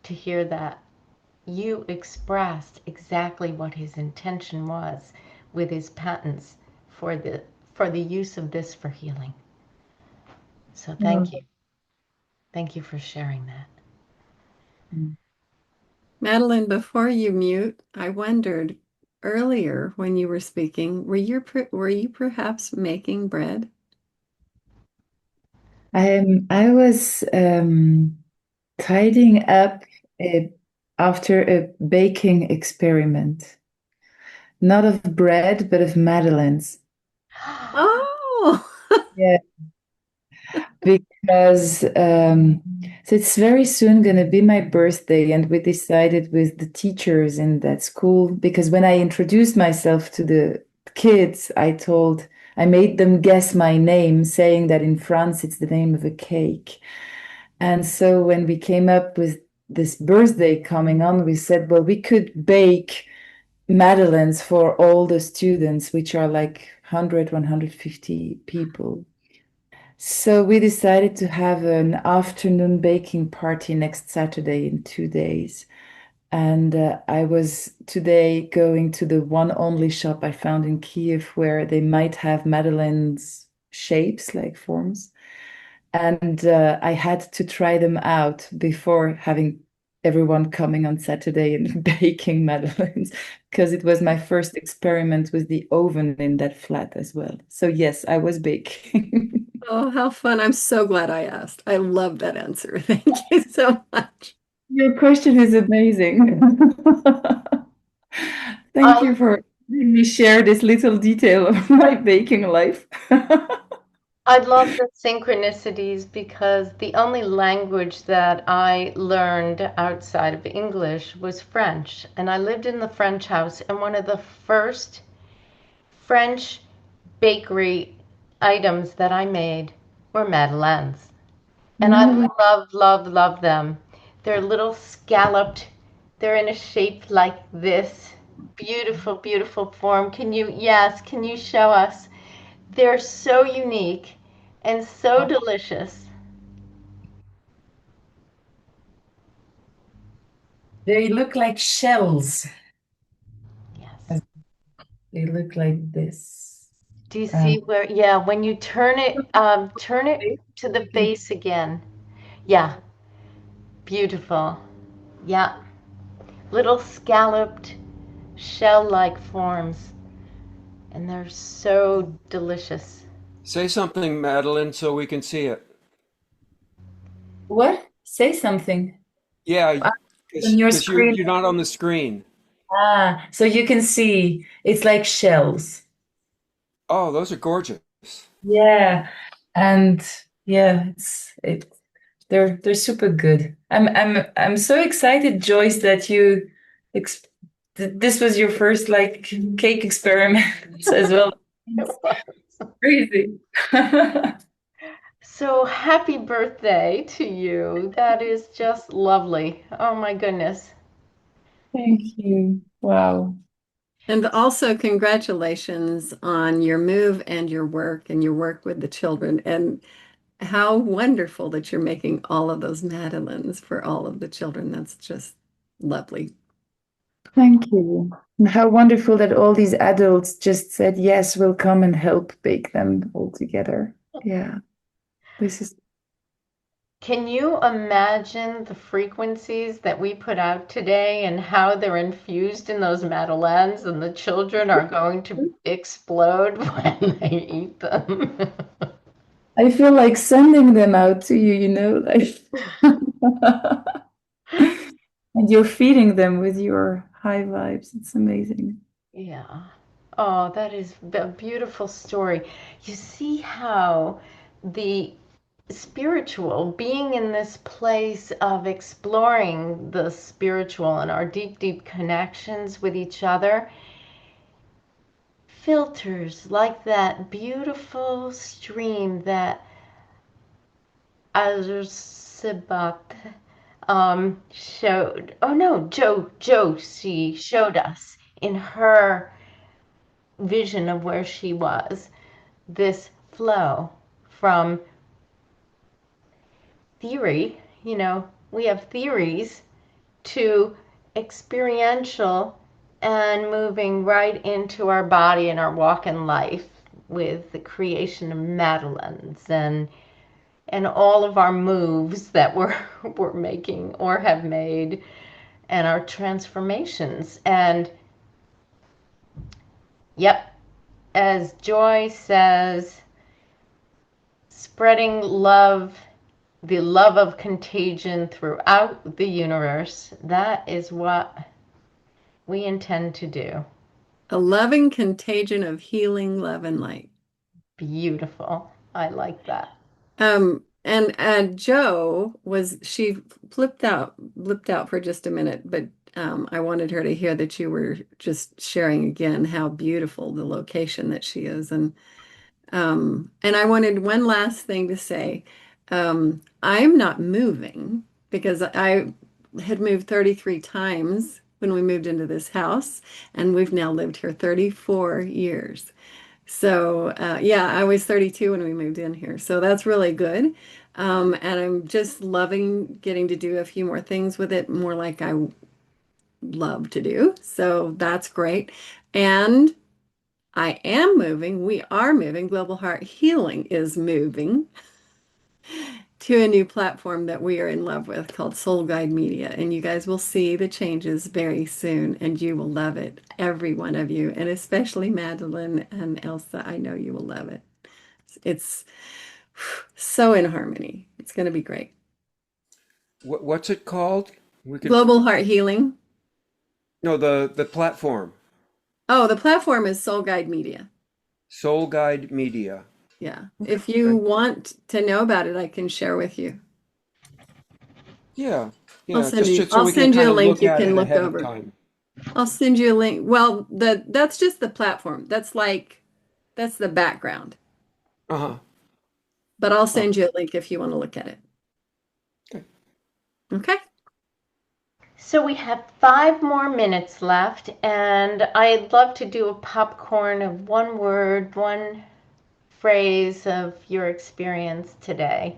to hear that you expressed exactly what his intention was with his patents for the use of this for healing. So thank you. Thank you for sharing that. Madeline, before you mute, I wondered earlier when you were speaking, were you perhaps making bread? I was tidying up after a baking experiment, not of bread, but of madeleines. Oh, Yeah, because so it's very soon going to be my birthday, and we decided with the teachers in that school, because when I introduced myself to the kids, I made them guess my name, saying that in France it's the name of a cake. And so when we came up with this birthday coming on, we said, well, we could bake madeleines for all the students, which are like 100, 150 people. So we decided to have an afternoon baking party next Saturday in 2 days. And I was today going to the one only shop I found in Kiev where they might have madeleines shapes, like forms. And I had to try them out before having everyone coming on Saturday and baking madeleines, because it was my first experiment with the oven in that flat as well. So yes, I was baking. oh, how fun. I'm so glad I asked. I love that answer. Thank you so much. Your question is amazing. Thank you for letting me share this little detail of my baking life. I love the synchronicities because the only language that I learned outside of English was French. And I lived in the French house, and one of the first French bakery items that I made were madeleines. And I No way. love, love, love them. They're little scalloped, they're in a shape like this. Beautiful, beautiful form. Can you show us? They're so unique and so delicious. They look like shells. Yes. They look like this. Do you see where, yeah, when you turn it to the face again. Yeah, beautiful. Yeah, little scalloped shell-like forms, and they're so delicious. Say something, Madeline, so we can see it. What? Say something. Yeah, On your because screen. you're not on the screen. Ah, so you can see it's like shells. Oh, those are gorgeous. Yeah. And yeah, they're super good. I'm so excited, Joyce, that you ex this was your first like cake experiment as well. Crazy. So happy birthday to you. That is just lovely. Oh my goodness. Thank you. Wow. And also, congratulations on your move and your work with the children. And how wonderful that you're making all of those madeleines for all of the children. That's just lovely. Thank you. And how wonderful that all these adults just said, yes, we'll come and help bake them all together. Yeah. This is Can you imagine the frequencies that we put out today and how they're infused in those madeleines, and the children are going to explode when they eat them? I feel like sending them out to you, you know, like and you're feeding them with your high vibes. It's amazing. Yeah. Oh, that is a beautiful story. You see how the spiritual, being in this place of exploring the spiritual and our deep, deep connections with each other, filters like that beautiful stream that Azursibat showed. Oh no, Josie showed us in her vision of where she was. This flow from theory, we have theories, to experiential and moving right into our body and our walk in life with the creation of madeleines and all of our moves that we're making or have made, and our transformations. And yep, as Joy says, spreading love, the love of contagion throughout the universe. That is what we intend to do. A loving contagion of healing, love, and light. Beautiful. I like that. And Joe she blipped out for just a minute, but I wanted her to hear that you were just sharing again how beautiful the location that she is. And I wanted one last thing to say. I'm not moving because I had moved 33 times when we moved into this house, and we've now lived here 34 years. So yeah, I was 32 when we moved in here. So that's really good. And I'm just loving getting to do a few more things with it, more like I love to do. So that's great. And I am moving. We are moving. Global Heart Healing is moving to a new platform that we are in love with called Soul Guide Media. And you guys will see the changes very soon, and you will love it. Every one of you, and especially Madeline and Elsa, I know you will love it. It's so in harmony. It's going to be great. What's it called? We could Global Heart Healing. no the platform. Oh, the platform is Soul Guide Media. Soul Guide Media. Yeah. If you want to know about it, I can share with you. Yeah. I'll Yeah. send you, Just so I'll we can send you kind a of link look you at can it look ahead of over. time. I'll send you a link. Well, that's just the platform. That's the background. Uh-huh. But I'll Oh, send you a link if you want to look at it. okay. Okay. So we have 5 more minutes left, and I'd love to do a popcorn of one word, one phrase of your experience today.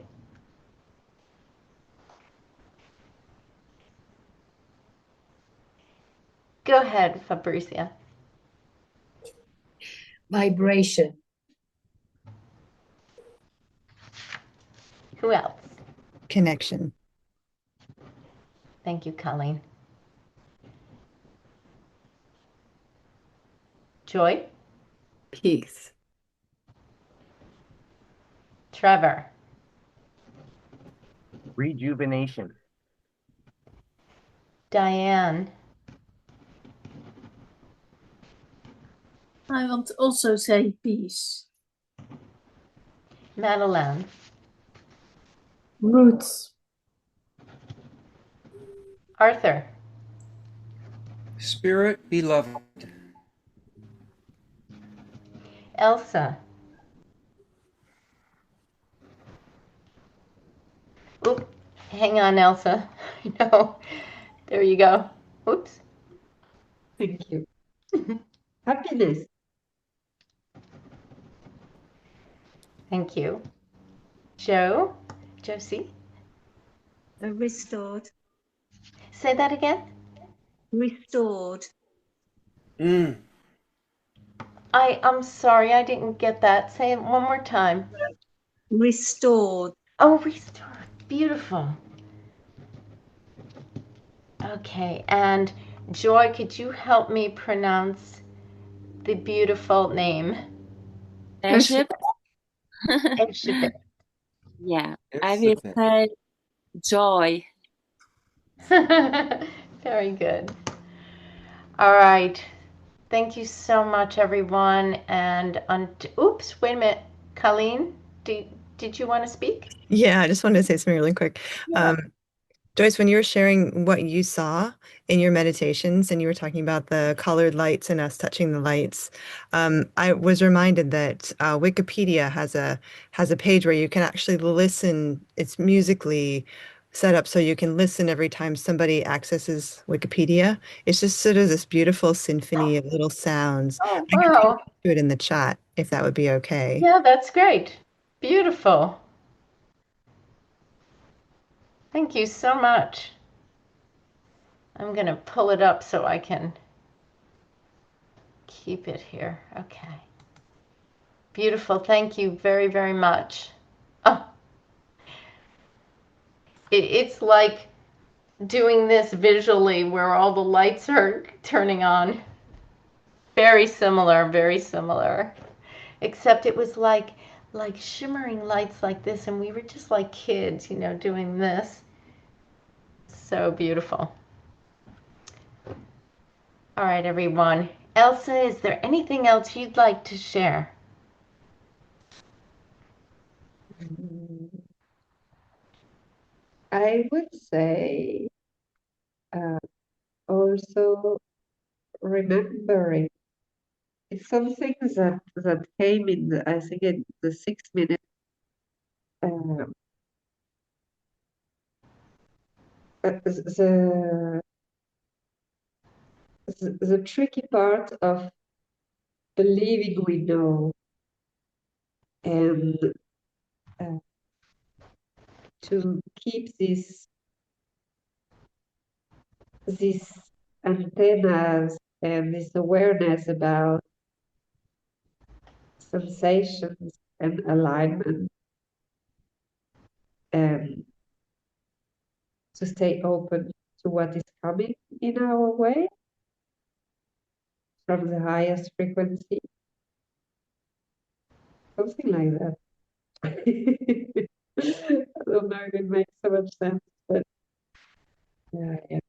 Go ahead, Fabricia. Vibration. Who else? Connection. Thank you, Colleen. Joy? Peace. Trevor? Rejuvenation. Diane? I want to also say peace. Madeline? Roots. Arthur? Spirit beloved. Elsa? Oop, hang on, Elsa. No, there you go. Oops. Thank you. Happiness. Thank you. Josie? Restored. Say that again? Restored. Mm. I'm sorry, I didn't get that. Say it one more time. Restored. Oh, restored. beautiful. Okay, and Joy, could you help me pronounce the beautiful name? Airship. Elizabeth. Yeah, I It's will the say joy. Very good. All right. Thank you so much, everyone. And oops, wait a minute. Colleen, did you want to speak? Yeah, I just wanted to say something really quick. Yeah. Joyce, when you were sharing what you saw in your meditations and you were talking about the colored lights and us touching the lights, I was reminded that Wikipedia has a page where you can actually listen. It's musically set up so you can listen every time somebody accesses Wikipedia. It's just sort of this beautiful symphony of little sounds. Oh, I could put wow. it in the chat if that would be okay. Yeah, that's great. Beautiful. Thank you so much. I'm going to pull it up so I can keep it here. Okay. Beautiful. Thank you very, very much. Oh, it's like doing this visually where all the lights are turning on. Very similar, very similar. Except it was like shimmering lights like this, and we were just like kids, doing this. So beautiful. All right, everyone. Elsa, is there anything else you'd like to share? I would say also remembering. It's something that came in I think in the 6 minutes. Um, the, the tricky part of believing we know and uh, to keep these antennas and this awareness about sensations and alignment, and to stay open to what is coming in our way from the highest frequency, something like that. I don't know if it makes so much sense, but yeah.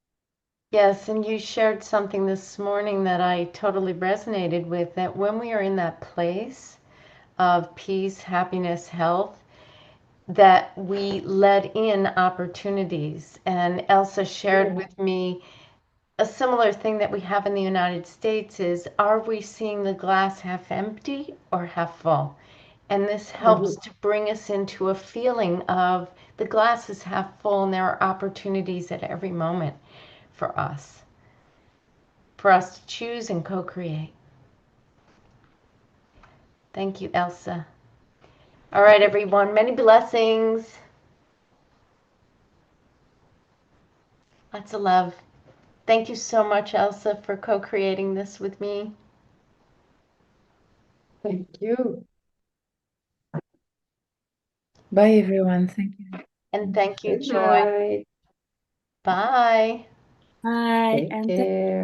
Yes, and you shared something this morning that I totally resonated with, that when we are in that place of peace, happiness, health, that we let in opportunities. And Elsa shared with me a similar thing that we have in the United States is, are we seeing the glass half empty or half full? And this helps to bring us into a feeling of the glass is half full and there are opportunities at every moment for us to choose and co-create. Thank you, Elsa. All right, everyone, many blessings. Lots of love. Thank you so much, Elsa, for co-creating this with me. Thank you. Bye, everyone. Thank you. And thank you, Good Joy. night. Bye. Bye. Take And care.